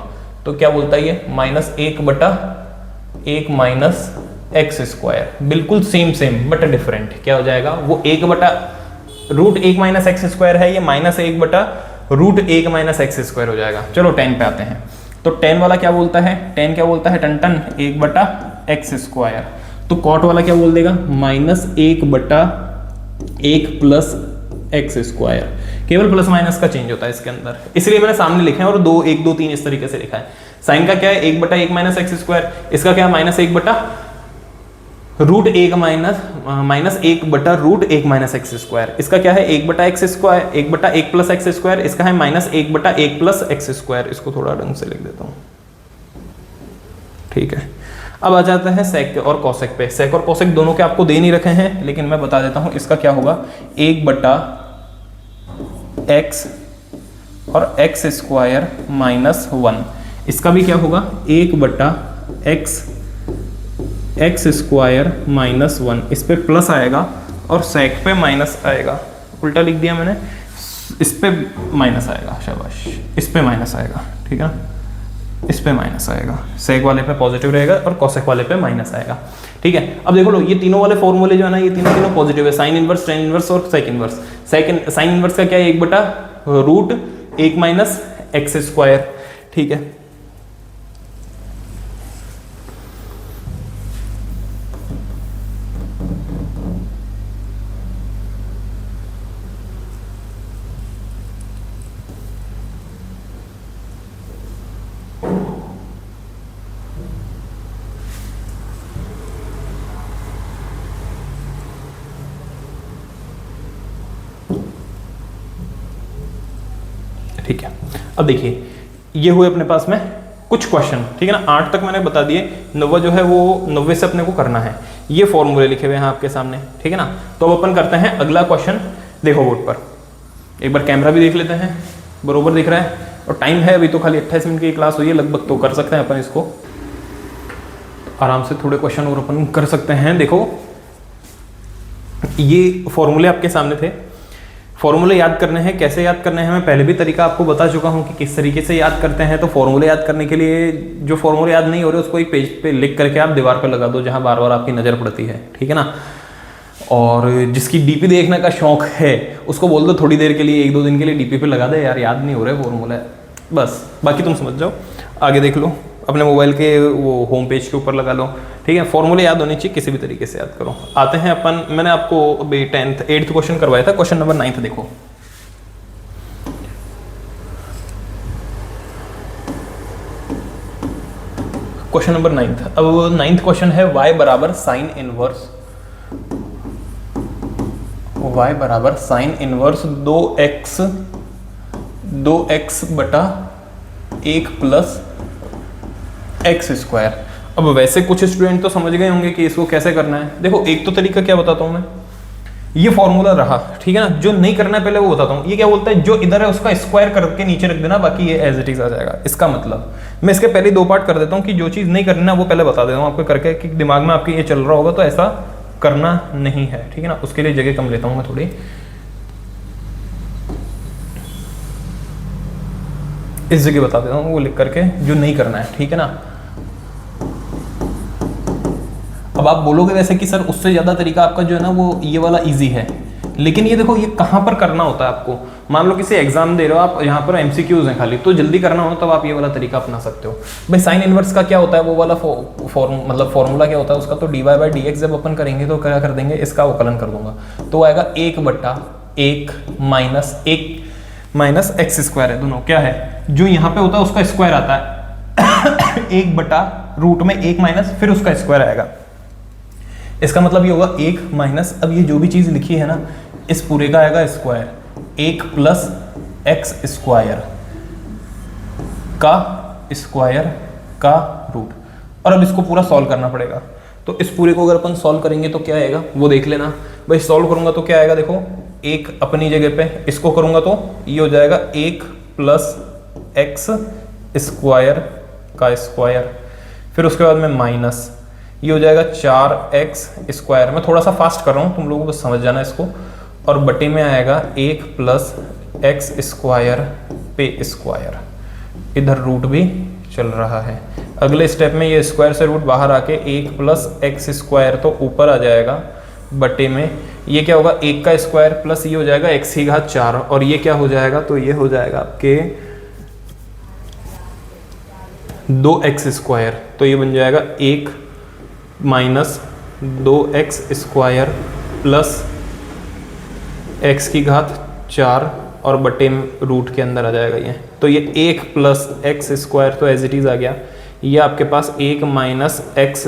तो क्या बोलता है ये, -1/1 माइनस एक्स स्क्वायर, बिल्कुल सेम बट डिफरेंट। क्या हो जाएगा, वो 1/√1 माइनस एक्स स्क्वायर है, ये -1/√1 माइनस एक्स स्क्वायर हो जाएगा। चलो 10 पे आते हैं। तो 10 वाला क्या बोलता है, 10 क्या बोलता है, टन 1/x स्क्वायर। तो कॉट वाला क्या बोल देगा, -1/1 प्लस एक्स स्क्वायर। केवल प्लस माइनस का चेंज होता है इसके अंदर, इसलिए मैंने सामने लिखे हैं और 2 1 2 3 इस तरीके से लिखा है। साइन का क्या है, 1/1 माइनस एक्स स्क्वायर, इसका क्या है, -1/√1 माइनस 1/√1 माइनस एक्स स्क्वायर, इसका क्या है 1/x square, 1/1 plus x square, इसका है -1/1 प्लस एक्स स्क्वायर। इसको थोड़ा ढंग से लिख देता हूँ, ठीक है। अब आ जाता है सेक और कॉसेक पे। सेक और कॉसेक दोनों के आपको दे नहीं रखे हैं, लेकिन मैं बता देता हूँ। इसका क्या होगा, 1/x और एक्स स्क्वायर माइनस 1। इसका भी क्या होगा, 1/x स्क्वायर माइनस 1। इस पे प्लस आएगा और सेक पे माइनस आएगा, उल्टा लिख दिया मैंने, इस पे माइनस आएगा, शाबाश, इस पे माइनस आएगा, ठीक है, इस पे माइनस आएगा। सेक वाले पे पॉजिटिव रहेगा और कॉसेक वाले पे माइनस आएगा, ठीक है। अब देखो लो, ये तीनों वाले फॉर्मूले जो है ना, ये तीनों पॉजिटिव है, साइन इनवर्स, टेन इनवर्स और सेक इनवर्स। साइन इनवर्स का क्या है, 1/√1 माइनस एक्स स्क्वायर, ठीक है। ठीक है, अब देखिए ये हुए अपने पास में कुछ क्वेश्चन, ठीक है ना। 8 तक मैंने बता दिए, 9वां जो है वो 9वें से अपने को करना है। ये फॉर्मूले लिखे हुए हैं आपके सामने, ठीक है ना। तो अब अपन करते हैं अगला क्वेश्चन। देखो बोर्ड पर एक बार कैमरा भी देख लेते हैं, बरोबर दिख रहा है, और टाइम है अभी तो खाली 28 मिनट की क्लास हुई है लगभग, तो कर सकते हैं अपन इसको आराम से। थोड़े क्वेश्चन और अपन कर सकते हैं। देखो ये फॉर्मूले आपके सामने थे, फॉर्मूले याद करने हैं। कैसे याद करने हैं, मैं पहले भी तरीका आपको बता चुका हूं कि किस तरीके से याद करते हैं। तो फॉर्मूले याद करने के लिए, जो फॉर्मूले याद नहीं हो रहे उसको एक पेज पे लिख करके आप दीवार पे लगा दो, जहां बार बार आपकी नजर पड़ती है, ठीक है ना। और जिसकी डीपी देखने का शौक है उसको बोल दो थोड़ी देर के लिए, 1-2 दिन के लिए डीपी पे लगा दे, यार याद नहीं हो रहा है फॉर्मूला, बस। बाकी तुम समझ जाओ, आगे देख लो, अपने मोबाइल के वो होम पेज के ऊपर लगा लो, ठीक है। फॉर्मूले याद होने चाहिए, किसी भी तरीके से याद करो। आते हैं अपन, मैंने आपको अभी 8th क्वेश्चन करवाया था, क्वेश्चन नंबर 9 देखो। Question number 9। अब 9th क्वेश्चन है y बराबर साइन इनवर्स, y बराबर sine inverse 2x/1 plus x square. अब वैसे कुछ स्टूडेंट तो समझ गए होंगे कि इसको कैसे करना है। देखो एक तो तरीका क्या बताता हूं मैं, ये फॉर्मूला रहा, ठीक है ना। जो नहीं करना है पहले वो बताता हूँ। ये क्या बोलता है, जो इधर है उसका स्क्वायर करके नीचे रख देना, बाकी ये एज इट इज आ जाएगा। इसका मतलब मैं इसके पहले 2 पार्ट कर देता हूँ कि जो चीज़ नहीं करना वो पहले बता देता हूँ आपको करके, कि दिमाग में आपके ये चल रहा होगा तो ऐसा करना नहीं है, ठीक है ना। उसके लिए जगह कम लेता हूँ मैं थोड़ी। इस जगह बता देता हूँ वो लिख करके जो नहीं करना है, ठीक है ना। अब आप बोलोगे वैसे कि सर उससे ज़्यादा तरीका आपका जो है ना वो ये वाला इजी है, लेकिन ये देखो ये कहाँ पर करना होता है आपको। मान लो किसी एग्जाम दे रहे हो आप, यहाँ पर एमसीक्यूज हैं खाली, तो जल्दी करना हो तब आप ये वाला तरीका अपना सकते हो। भाई साइन इनवर्स का क्या होता है, वो वाला फॉर्मूला क्या होता है उसका, तो dy/dx जब अपन करेंगे तो क्या कर देंगे, इसका अवकलन कर दूंगा, तो आएगा 1/1 माइनस एक्स स्क्वायर है, दोनों क्या है जो यहाँ पे होता है उसका स्क्वायर आता है 1/रूट में 1 माइनस फिर उसका स्क्वायर आएगा। इसका मतलब ये होगा 1 माइनस, अब ये जो भी चीज़ लिखी है ना इस पूरे का आएगा स्क्वायर, 1 प्लस एक्स स्क्वायर का स्क्वायर का रूट। और अब इसको पूरा सॉल्व करना पड़ेगा, तो इस पूरे को अगर अपन सॉल्व करेंगे तो क्या आएगा वो देख लेना। भाई सॉल्व करूंगा तो क्या आएगा, देखो 1 अपनी जगह पे, इसको करूंगा तो ये हो जाएगा 1 प्लस एक्स स्क्वायर का स्क्वायर, फिर उसके बाद में माइनस ये हो जाएगा 4x स्क्वायर। मैं थोड़ा सा फास्ट कर रहा हूँ, तुम लोगों को समझ जाना इसको। और बटे में आएगा 1 प्लस एक्स स्क्वायर पे स्क्वायर, इधर रूट भी चल रहा है। अगले स्टेप में ये स्क्वायर से रूट बाहर आके 1 प्लस एक्स स्क्वायर तो ऊपर आ जाएगा, बटे में ये क्या होगा 1 का स्क्वायर प्लस ये हो जाएगा x की घात 4, और ये क्या हो जाएगा, तो ये हो जाएगा आपके 2x स्क्वायर, तो ये बन जाएगा 1 minus 2x square plus x की घात 4 और बटे रूट के अंदर आ जाएगा ये, तो ये 1 प्लस एक्स स्क्वायर तो एज इट इज आ गया। ये आपके पास 1 minus x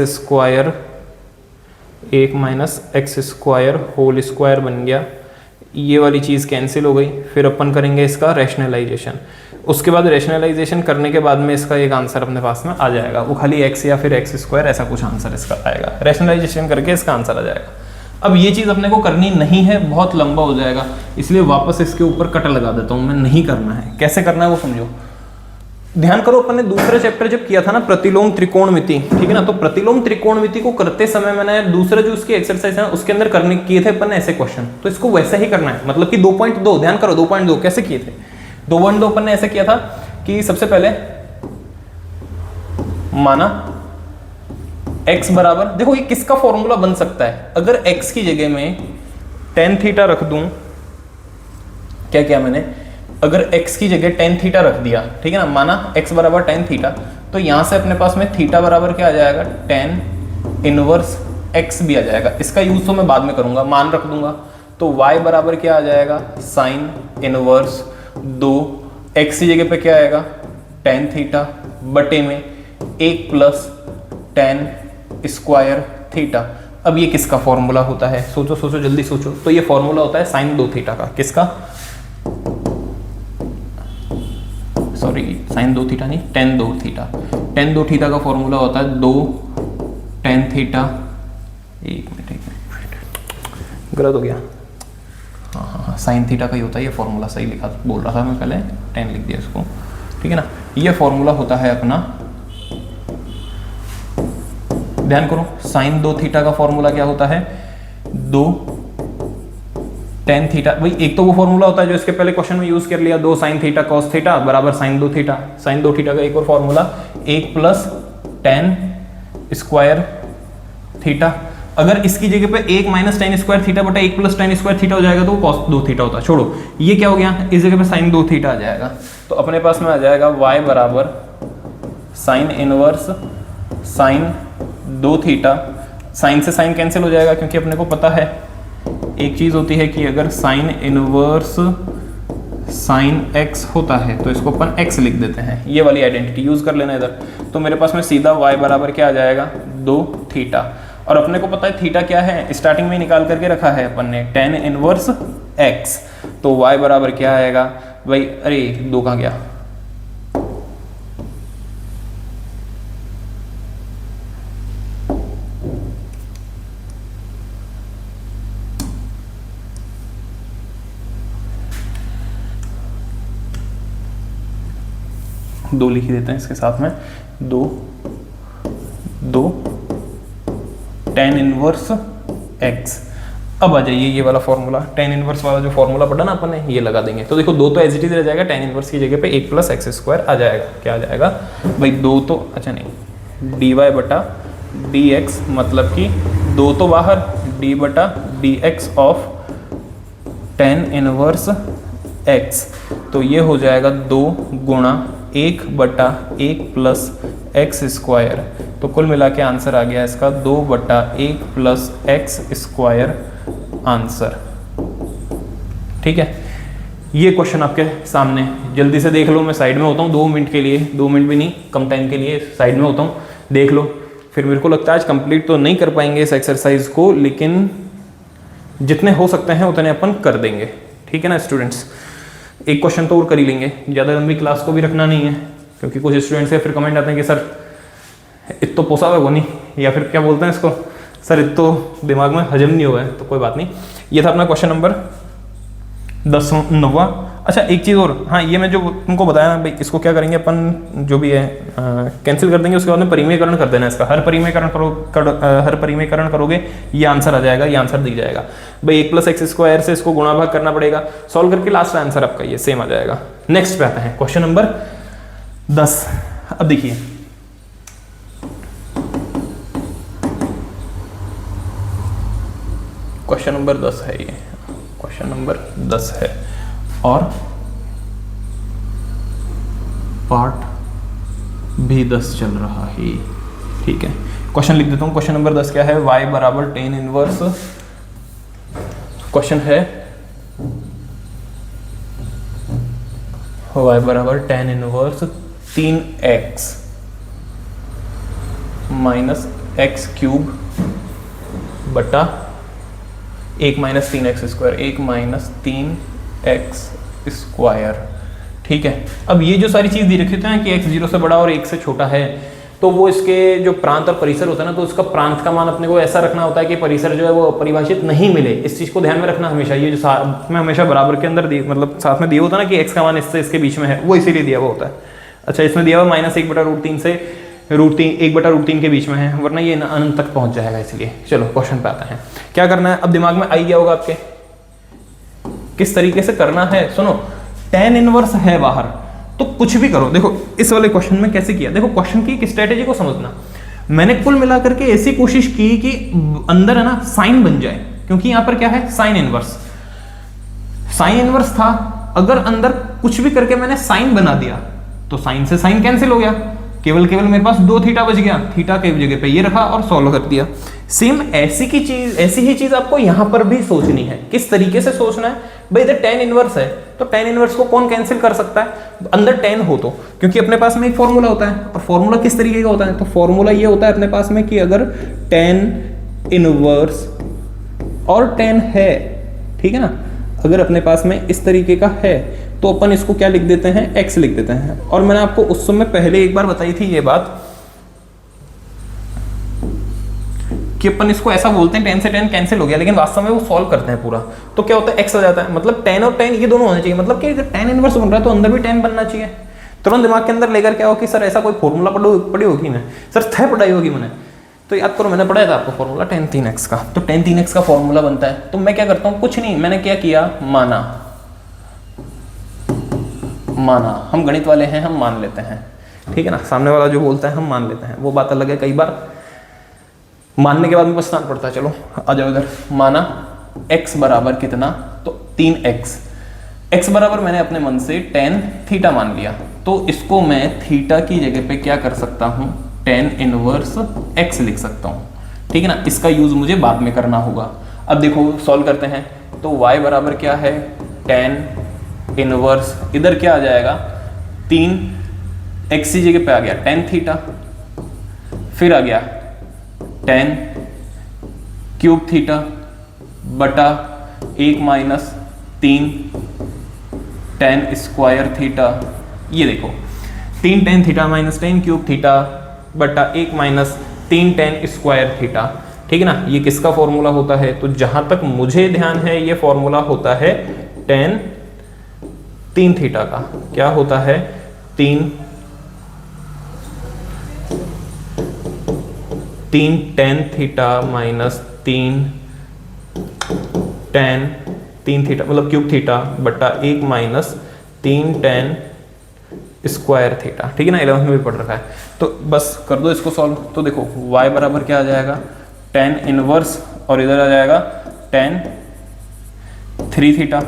square whole square बन गया। ये वाली चीज़ कैंसिल हो गई, फिर अपन करेंगे इसका रैशनलाइजेशन। उसके बाद रैशनलाइजेशन करने के बाद में इसका एक आंसर अपने पास में आ जाएगा, वो खाली x या फिर एक्स स्क्वायर ऐसा कुछ आंसर इसका आएगा। रैशनलाइजेशन करके इसका आंसर आ जाएगा। अब ये चीज़ अपने को करनी नहीं है, बहुत लंबा हो जाएगा, इसलिए वापस इसके ऊपर कट लगा देता हूँ मैं, नहीं करना है। कैसे करना है वो समझो, ध्यान करो। अपन ने दूसरा चैप्टर जब किया था ना प्रतिलोम त्रिकोणमिति, ठीक है ना, तो प्रतिलोम त्रिकोणमिति को करते समय मैंने दूसरा जो उसकी एक्सरसाइज है उसके अंदर करने किए थे अपन ने ऐसे क्वेश्चन, तो इसको वैसे ही करना है। मतलब कि 2.2 ध्यान करो, 2.2 कैसे किए थे, 2.2 अपन ने ऐसे किया था कि सबसे पहले माना x बराबर, देखो ये किसका फॉर्मूला बन सकता है, अगर x की जगह में tan थीटा रख दूं, क्या किया मैंने, अगर x की जगह tan थीटा रख दिया, ठीक है ना, माना x बराबर tan थीटा, तो यहां से अपने पास में थीटा बराबर क्या आ जाएगा, tan इनवर्स x भी आ जाएगा। इसका यूज तो मैं बाद में करूंगा, मान रख दूंगा, तो y बराबर क्या आ जाएगा, साइन इनवर्स 2, x की जगह पे क्या आएगा, tan थीटा बटे में 1 प्लस tan स्क्वायर थीटा। अब ये किसका फॉर्मूला होता है, सोचो सोचो जल्दी सोचो, तो ये फॉर्मूला होता है साइन 2 थीटा का, किसका, सॉरी साइन 2 थीटा नहीं, tan 2 थीटा। tan 2 थीटा का फॉर्मूला होता है 2 tan थीटा, एक मिनट गलत हो गया, हाँ साइन थीटा का ही होता है ये फॉर्मूला, सही लिखा बोल रहा था मैं पहले, 10 लिख दिया इसको, ठीक है ना। ये फॉर्मूला होता है अपना, ध्यान करो, साइन 2 थीटा का फॉर्मूला क्या होता है, 2 tan थीटा। भाई एक तो वो फॉर्मूला होता है जो इसके पहले क्वेश्चन में यूज कर लिया, 2 sin थीटा cos थीटा बराबर साइन 2 थीटा। साइन 2 थीटा का एक और formula 1 plus tan square theta. अगर इसकी जगह पे 1 माइनस tan स्क्वायर थीटा बटा 1 प्लस tan स्क्वायर थीटा हो जाएगा तो वो cos 2 थीटा होता है। छोड़ो, ये क्या हो गया, इस जगह पे साइन 2 थीटा आ जाएगा, तो अपने पास में आ जाएगा y बराबर sine inverse sine 2 theta. Sine से साइन कैंसिल हो जाएगा, क्योंकि अपने को पता है एक चीज होती है कि अगर साइन इनवर्स साइन x होता है तो इसको अपन x लिख देते हैं, ये वाली आइडेंटिटी यूज कर लेना इधर। तो मेरे पास में सीधा y बराबर क्या आ जाएगा, 2 थीटा। और अपने को पता है थीटा क्या है, स्टार्टिंग में निकाल करके रखा है अपन ने, tan इनवर्स x, तो y बराबर क्या आएगा भाई, अरे 2 कहाँ गया, 2 लिख देते हैं इसके साथ में, 2 tan इनवर्स x। अब आ जाइए ये वाला फॉर्मूला, tan इनवर्स वाला जो फॉर्मूला पढ़ा ना अपन ने, ये लगा देंगे। तो देखो 2 तो एज इट इज रह जाएगा, tan इनवर्स की जगह पे 1 + x² आ जाएगा। क्या आ जाएगा भाई, 2 तो अच्छा नहीं, dy/dx मतलब कि 2 तो बाहर, d/dx of tan inverse x, तो ये हो जाएगा 2 × 1/1 + x²। तो कुल मिला के आंसर आ गया इसका 2/1 + x² आंसर। ठीक है, ये क्वेश्चन आपके सामने, जल्दी से देख लो। मैं साइड में होता हूँ 2 मिनट के लिए, 2 मिनट भी नहीं, कम टाइम के लिए साइड में होता हूँ, देख लो। फिर मेरे को लगता है आज कंप्लीट तो नहीं कर पाएंगे इस एक्सरसाइज को, लेकिन जितने हो सकते हैं उतने अपन कर देंगे। ठीक है ना स्टूडेंट्स, एक क्वेश्चन तो और कर ही लेंगे, ज़्यादा लंबी क्लास को भी रखना नहीं है, क्योंकि कुछ स्टूडेंट्स के फिर कमेंट आते हैं कि सर इतो पोसा हुआ नहीं, या फिर क्या बोलते हैं इसको, सर इतो दिमाग में हजम नहीं हुआ है। तो कोई बात नहीं, ये था अपना क्वेश्चन नंबर 9वां। अच्छा एक चीज़ और, हाँ ये मैं जो तुमको बताया ना भाई, इसको क्या करेंगे अपन, जो भी है कैंसिल कर देंगे, उसके बाद में परिमेयकरण कर देना इसका। हर परिमेयकरण करोगे ये आंसर आ जाएगा, ये आंसर दिख जाएगा भाई। 1 + x² से इसको गुणा भाग करना पड़ेगा, सॉल्व करके लास्ट आंसर आपका ये सेम आ जाएगा। नेक्स्ट पे आते हैं क्वेश्चन नंबर 10। अब देखिए क्वेश्चन नंबर 10 है, ये क्वेश्चन नंबर 10 है और पार्ट भी 10 चल रहा है। ठीक है, क्वेश्चन लिख देता हूं। क्वेश्चन नंबर 10 क्या है, y = tan इनवर्स, क्वेश्चन है y = tan inverse 3x - x³ बटा 1 - 3x², 1 - 3x²। ठीक है, अब ये जो सारी चीज़ दी रखी होती है कि x 0 से बड़ा और 1 से छोटा है, तो वो इसके जो प्रांत और परिसर होता है ना, तो उसका प्रांत का मान अपने को ऐसा रखना होता है कि परिसर जो है वो परिभाषित नहीं मिले। इस चीज़ को ध्यान में रखना हमेशा। ये जो साथ में हमेशा बराबर के अंदर मतलब साथ में दिया होता है ना कि x का मान इससे इसके बीच में है, वो इसीलिए दिया हुआ होता है। अच्छा इसमें दिया हुआ -1/√3 से 1/√3 के बीच में है, वरना ये अनंत तक पहुंच जाएगा। इसलिए चलो क्वेश्चन पे आते हैं। क्या करना है, अब दिमाग में आई गया होगा आपके किस तरीके से करना है। सुनो, tan इनवर्स है बाहर, तो कुछ भी करो। देखो इस वाले क्वेश्चन में कैसे किया, देखो क्वेश्चन की एक स्ट्रेटेजी को समझना। मैंने कुल मिलाकर के ऐसी कोशिश की कि अंदर है ना साइन बन जाए, क्योंकि यहां पर क्या है, साइन इनवर्स था। अगर अंदर कुछ भी करके मैंने साइन बना दिया तो साइन से साइन कैंसिल हो गया, केवल मेरे पास 2 थीटा बच गया, थीटा के जगह पे ये रखा और सॉल्व कर दिया। सेम ऐसी ही चीज आपको यहां पर भी सोचनी है। किस तरीके से सोचना है भाई, इधर tan इनवर्स है तो tan इनवर्स को कौन कैंसिल कर सकता है, अंदर tan हो तो, क्योंकि अपने पास में एक फॉर्मूला होता है। और फॉर्मूला किस तरीके का होता है, तो फॉर्मूला ये होता है अपने पास में कि अगर tan इनवर्स और tan है, ठीक है ना, अगर अपने पास में इस तरीके का है तो अपन इसको क्या लिख देते हैं, x लिख देते हैं। और मैंने आपको उस समय पहले एक बार बताई थी ये बात कि अपन इसको ऐसा बोलते हैं tan से tan कैंसिल हो गया, लेकिन वास्तव में वो सॉल्व करते हैं पूरा तो क्या होता है, x आ जाता है। मतलब tan और tan ये दोनों होने चाहिए, मतलब कि अगर tan इनवर्स बन रहा है तो अंदर भी tan बनना चाहिए। तुरंत दिमाग के अंदर लेकर क्या हो कि सर ऐसा कोई फॉर्मूला पढ़ी होगी ना, सर थे पढ़ाई होगी मैंने, तो याद करो मैंने पढ़ाया था आपको फॉर्मूला tan 3x का। तो tan 3x का फॉर्मूला बनता है, तो मैं क्या करता हूँ, कुछ नहीं, मैंने क्या किया, माना हम गणित वाले हैं, हम मान लेते हैं, ठीक है ना। सामने वाला जो बोलता है हम मान लेते हैं, वो बात अलग है। कई बार मानने के बाद में पछताना पड़ता है। चलो आ जाओ इधर, माना x बराबर कितना, तो 3x, x बराबर मैंने अपने मन से tan थीटा मान लिया, तो इसको मैं थीटा की जगह पे क्या कर सकता हूँ, tan इनवर्स x लिख सकता हूँ, ठीक है ना। इसका यूज मुझे बाद में करना होगा। अब देखो सॉल्व करते हैं, तो y बराबर क्या है, tan इनवर्स, इधर क्या आ जाएगा, 3x की जगह पे आ गया tan थीटा, फिर आ गया tan क्यूब थीटा बटा 1 माइनस 3 tan स्क्वायर थीटा। ये देखो 3 tan theta minus tan cube theta बटा 1 माइनस 3 tan स्क्वायर थीटा, ठीक है ना। ये किसका फॉर्मूला होता है, तो जहां तक मुझे ध्यान है ये फॉर्मूला होता है tan 3 थीटा का। क्या होता है, 3 3 tan थीटा माइनस 3 थीटा मतलब क्यूब थीटा बटा 1 माइनस 3 tan स्क्वायर थीटा, ठीक है ना, 11th में भी पढ़ रखा है। तो बस कर दो इसको सॉल्व। तो देखो y बराबर क्या आ जाएगा, tan इनवर्स और इधर आ जाएगा tan 3 थीटा।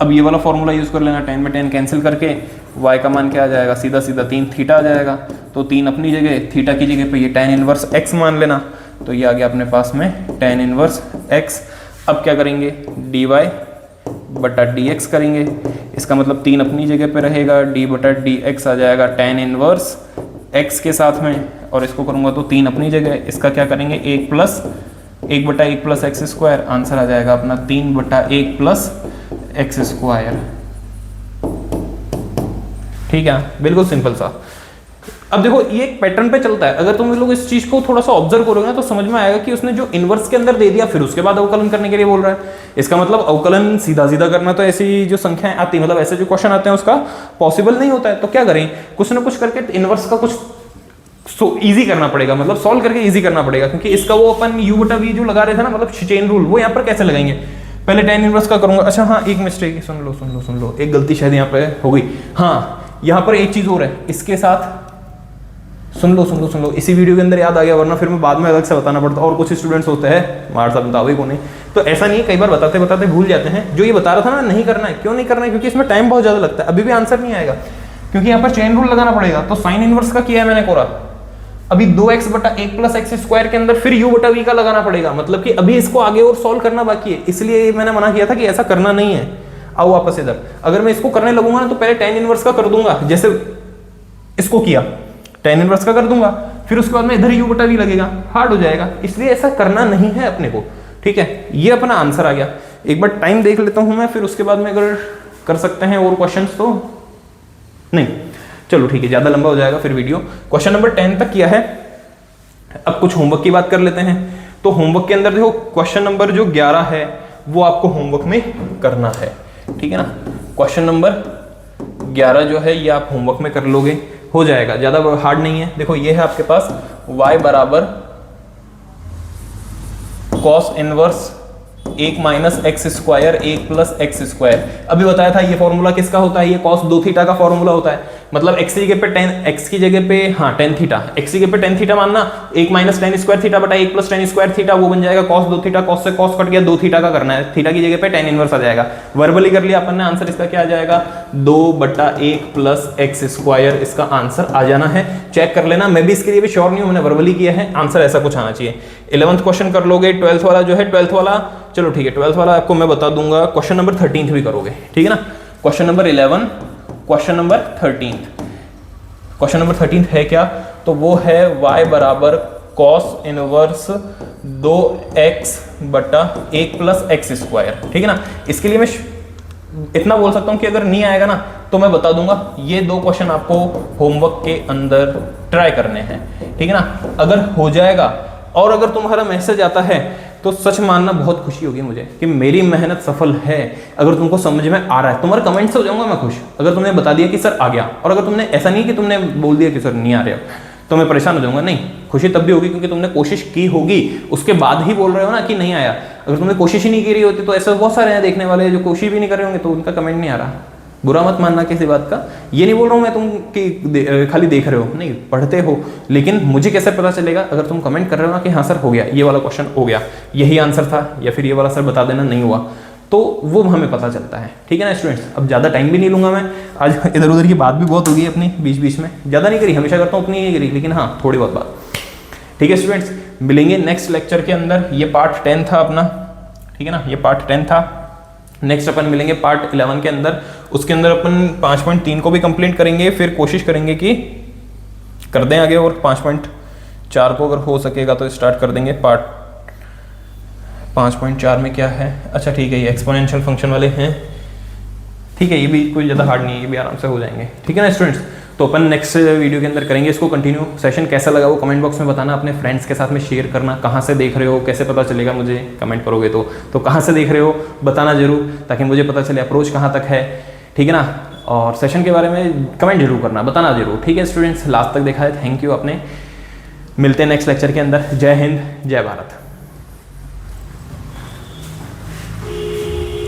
अब ये वाला फॉर्मूला यूज कर लेना, tan में tan कैंसिल करके y का मान क्या आ जाएगा, सीधा सीधा 3 थीटा आ जाएगा। तो 3 अपनी जगह, थीटा की जगह पे ये tan इनवर्स x मान लेना। तो ये आ गया अपने पास में tan इनवर्स x। अब क्या करेंगे, dy बटा dx करेंगे। इसका मतलब 3 अपनी जगह पे रहेगा, d बटा dx आ जाएगा tan इनवर्स x के साथ में, और इसको करूँगा तो 3 अपनी जगह, इसका क्या करेंगे 1 बटा 1 प्लस एक्स स्क्वायर। आंसर आ जाएगा अपना 3 बटा 1 प्लस एक्स स्क्वायर। ठीक है, बिल्कुल सिंपल सा। अब देखो ये एक पैटर्न पे चलता है, अगर तुम लोग इस चीज को थोड़ा सा ऑब्जर्व करोगे ना तो समझ में आएगा कि उसने जो इनवर्स के अंदर दे दिया फिर उसके बाद अवकलन करने के लिए बोल रहा है। इसका मतलब अवकलन सीधा सीधा करना तो ऐसी जो संख्याएं आती है, मतलब ऐसे जो क्वेश्चन आते हैं उसका पॉसिबल नहीं होता है। तो क्या करें, कुछ ना कुछ करके इनवर्स का कुछ इजी करना पड़ेगा, मतलब सॉल्व करके इजी करना पड़ेगा। क्योंकि इसका वो अपन u बटा v जो लगा रहे थे ना, मतलब चेन रूल, वो यहाँ पर कैसे लगाएंगे, पहले tan इनवर्स का करूंगा। अच्छा हाँ, एक मिस्टेक, सुन लो, एक गलती शायद यहाँ पे हो गई। हाँ, यहाँ पर एक चीज और है, इसके साथ सुन लो, इसी वीडियो के अंदर याद आ गया, वरना फिर मैं बाद में अलग से बताना पड़ता। और कुछ स्टूडेंट्स होते हैं हमारे साथ बताओ को नहीं, तो ऐसा नहीं है, कई बार बताते भूल जाते हैं। जो ये बता रहा था ना, नहीं करना है, क्यों नहीं करना है, क्योंकि इसमें टाइम बहुत ज्यादा लगता है, अभी भी आंसर नहीं आएगा, क्योंकि यहाँ पर चेन रूल लगाना पड़ेगा। तो साइन इनवर्स का किया है मैंने कोरा, अभी 2x बटा 1 प्लस एक्स स्क्वायर के अंदर फिर u बटा v का लगाना पड़ेगा, मतलब कि अभी इसको आगे और सॉल्व करना बाकी है, इसलिए मैंने मना किया था कि ऐसा करना नहीं है। आओ वापस इधर, अगर मैं इसको करने लगूंगा ना तो पहले tan इनवर्स का कर दूंगा, जैसे इसको किया tan इनवर्स का कर दूंगा, फिर उसके बाद में इधर u बटा v लगेगा, हार्ड हो जाएगा, इसलिए ऐसा करना नहीं है अपने को। ठीक है, ये अपना आंसर आ गया। एक बार टाइम देख लेता हूं मैं, फिर उसके बाद में अगर कर सकते हैं और क्वेश्चंस तो नहीं, चलो ठीक है, ज्यादा लंबा हो जाएगा फिर वीडियो। क्वेश्चन नंबर 10 तक किया है, अब कुछ होमवर्क की बात कर लेते हैं। तो होमवर्क के अंदर देखो क्वेश्चन नंबर जो 11 है वो आपको होमवर्क में करना है, ठीक है ना। क्वेश्चन नंबर 11 जो है ये आप होमवर्क में कर लोगे, हो जाएगा, ज्यादा हार्ड नहीं है। देखो ये है आपके पास y बराबर cos inverse 1 minus x square 1 plus x square. अभी बताया था ये फॉर्मूला किसका होता है, ये cos 2 थीटा का फॉर्मूला होता है। मतलब x की जगह पे x की जगह पे tan थीटा, x की जगह पे tan थीटा मानना, 1 माइनस tan स्क्वायर थीटा बटा 1 प्लस tan स्क्वायर थीटा, वो बन जाएगा cos 2 थीटा। cos से cos कट गया, 2 थीटा का करना है, थीटा की जगह पे tan इनवर्स आ जाएगा। वर्बली कर लिया अपन ने, आंसर इसका क्या आ जाएगा 2 बटा 1 प्लस एक्स स्क्वायर, इसका आंसर आ जाना है। चेक कर लेना, मैं भी इसके लिए भी श्योर नहीं हूं, मैंने वर्बली किया है, आंसर ऐसा कुछ आना चाहिए। 11th क्वेश्चन कर लोगे, 12th वाला जो है 12th वाला, चलो ठीक है 12th वाला आपको मैं बता दूंगा, क्वेश्चन नंबर 13 भी करोगे, ठीक है ना। Question number 11, question number 13, question number 13 है क्या, तो वो है y बराबर cos इनवर्स 2x बटा 1 प्लस एक्स स्क्वायर, ठीक है ना। इसके लिए मैं इतना बोल सकता हूं कि अगर नहीं आएगा ना तो मैं बता दूंगा, ये 2 क्वेश्चन आपको होमवर्क के अंदर ट्राई करने हैं, ठीक है ना। अगर हो जाएगा और अगर तुम्हारा मैसेज आता है तो सच मानना बहुत खुशी होगी मुझे कि मेरी मेहनत सफल है। अगर तुमको समझ में आ रहा है, तुम्हारे कमेंट से हो जाऊंगा मैं खुश अगर तुमने बता दिया कि सर आ गया, और अगर तुमने ऐसा नहीं कि तुमने बोल दिया कि सर नहीं आ रहा तो मैं परेशान हो जाऊंगा। नहीं, खुशी तब भी होगी क्योंकि तुमने कोशिश की होगी, उसके बाद ही बोल रहे हो ना कि नहीं आया। अगर तुमने कोशिश ही नहीं की रही होती तो ऐसे बहुत सारे हैं देखने वाले जो कोशिश भी नहीं कर रहे होंगे तो उनका कमेंट नहीं आ रहा। बुरा मत मानना किसी बात का, ये नहीं बोल रहा हूँ मैं तुम कि खाली देख रहे हो, नहीं पढ़ते हो, लेकिन मुझे कैसे पता चलेगा अगर तुम कमेंट कर रहे हो ना कि हाँ सर हो गया, ये वाला क्वेश्चन हो गया, यही आंसर था, या फिर ये वाला सर बता देना नहीं हुआ, तो वो हमें पता चलता है, ठीक है ना स्टूडेंट्स। अब ज़्यादा टाइम भी नहीं लूंगा मैं, आज इधर उधर की बात भी बहुत होगी अपनी बीच बीच में, ज़्यादा नहीं करी, हमेशा करता हूँ उतनी नहीं करी, लेकिन हाँ थोड़ी बहुत बात, ठीक है स्टूडेंट्स। मिलेंगे नेक्स्ट लेक्चर के अंदर, ये पार्ट 10 था अपना, ठीक है ना, ये पार्ट 10 था। नेक्स्ट अपन मिलेंगे पार्ट 11 के अंदर, उसके अंदर अपन 5.3 को भी कंप्लीट करेंगे, फिर कोशिश करेंगे कि कर दें आगे, और 5.4 को अगर हो सकेगा तो स्टार्ट कर देंगे। पार्ट 5.4 में क्या है, अच्छा ठीक है, ये एक्सपोनेंशियल फंक्शन वाले हैं, ठीक है, ये भी कोई ज़्यादा हार्ड नहीं है, ये भी आराम से हो जाएंगे, ठीक है ना स्टूडेंट्स। तो अपन नेक्स्ट वीडियो के अंदर करेंगे इसको कंटिन्यू। सेशन कैसा लगा वो कमेंट बॉक्स में बताना, अपने फ्रेंड्स के साथ में शेयर करना, कहाँ से देख रहे हो कैसे पता चलेगा मुझे, कमेंट करोगे तो कहाँ से देख रहे हो बताना जरूर, ताकि मुझे पता चले अप्रोच कहाँ तक है, ठीक है ना। और सेशन के बारे में कमेंट जरूर करना, बताना जरूर, ठीक है स्टूडेंट्स। लास्ट तक देखा है, थैंक यू, अपने मिलते हैं नेक्स्ट लेक्चर के अंदर। जय हिंद, जय भारत।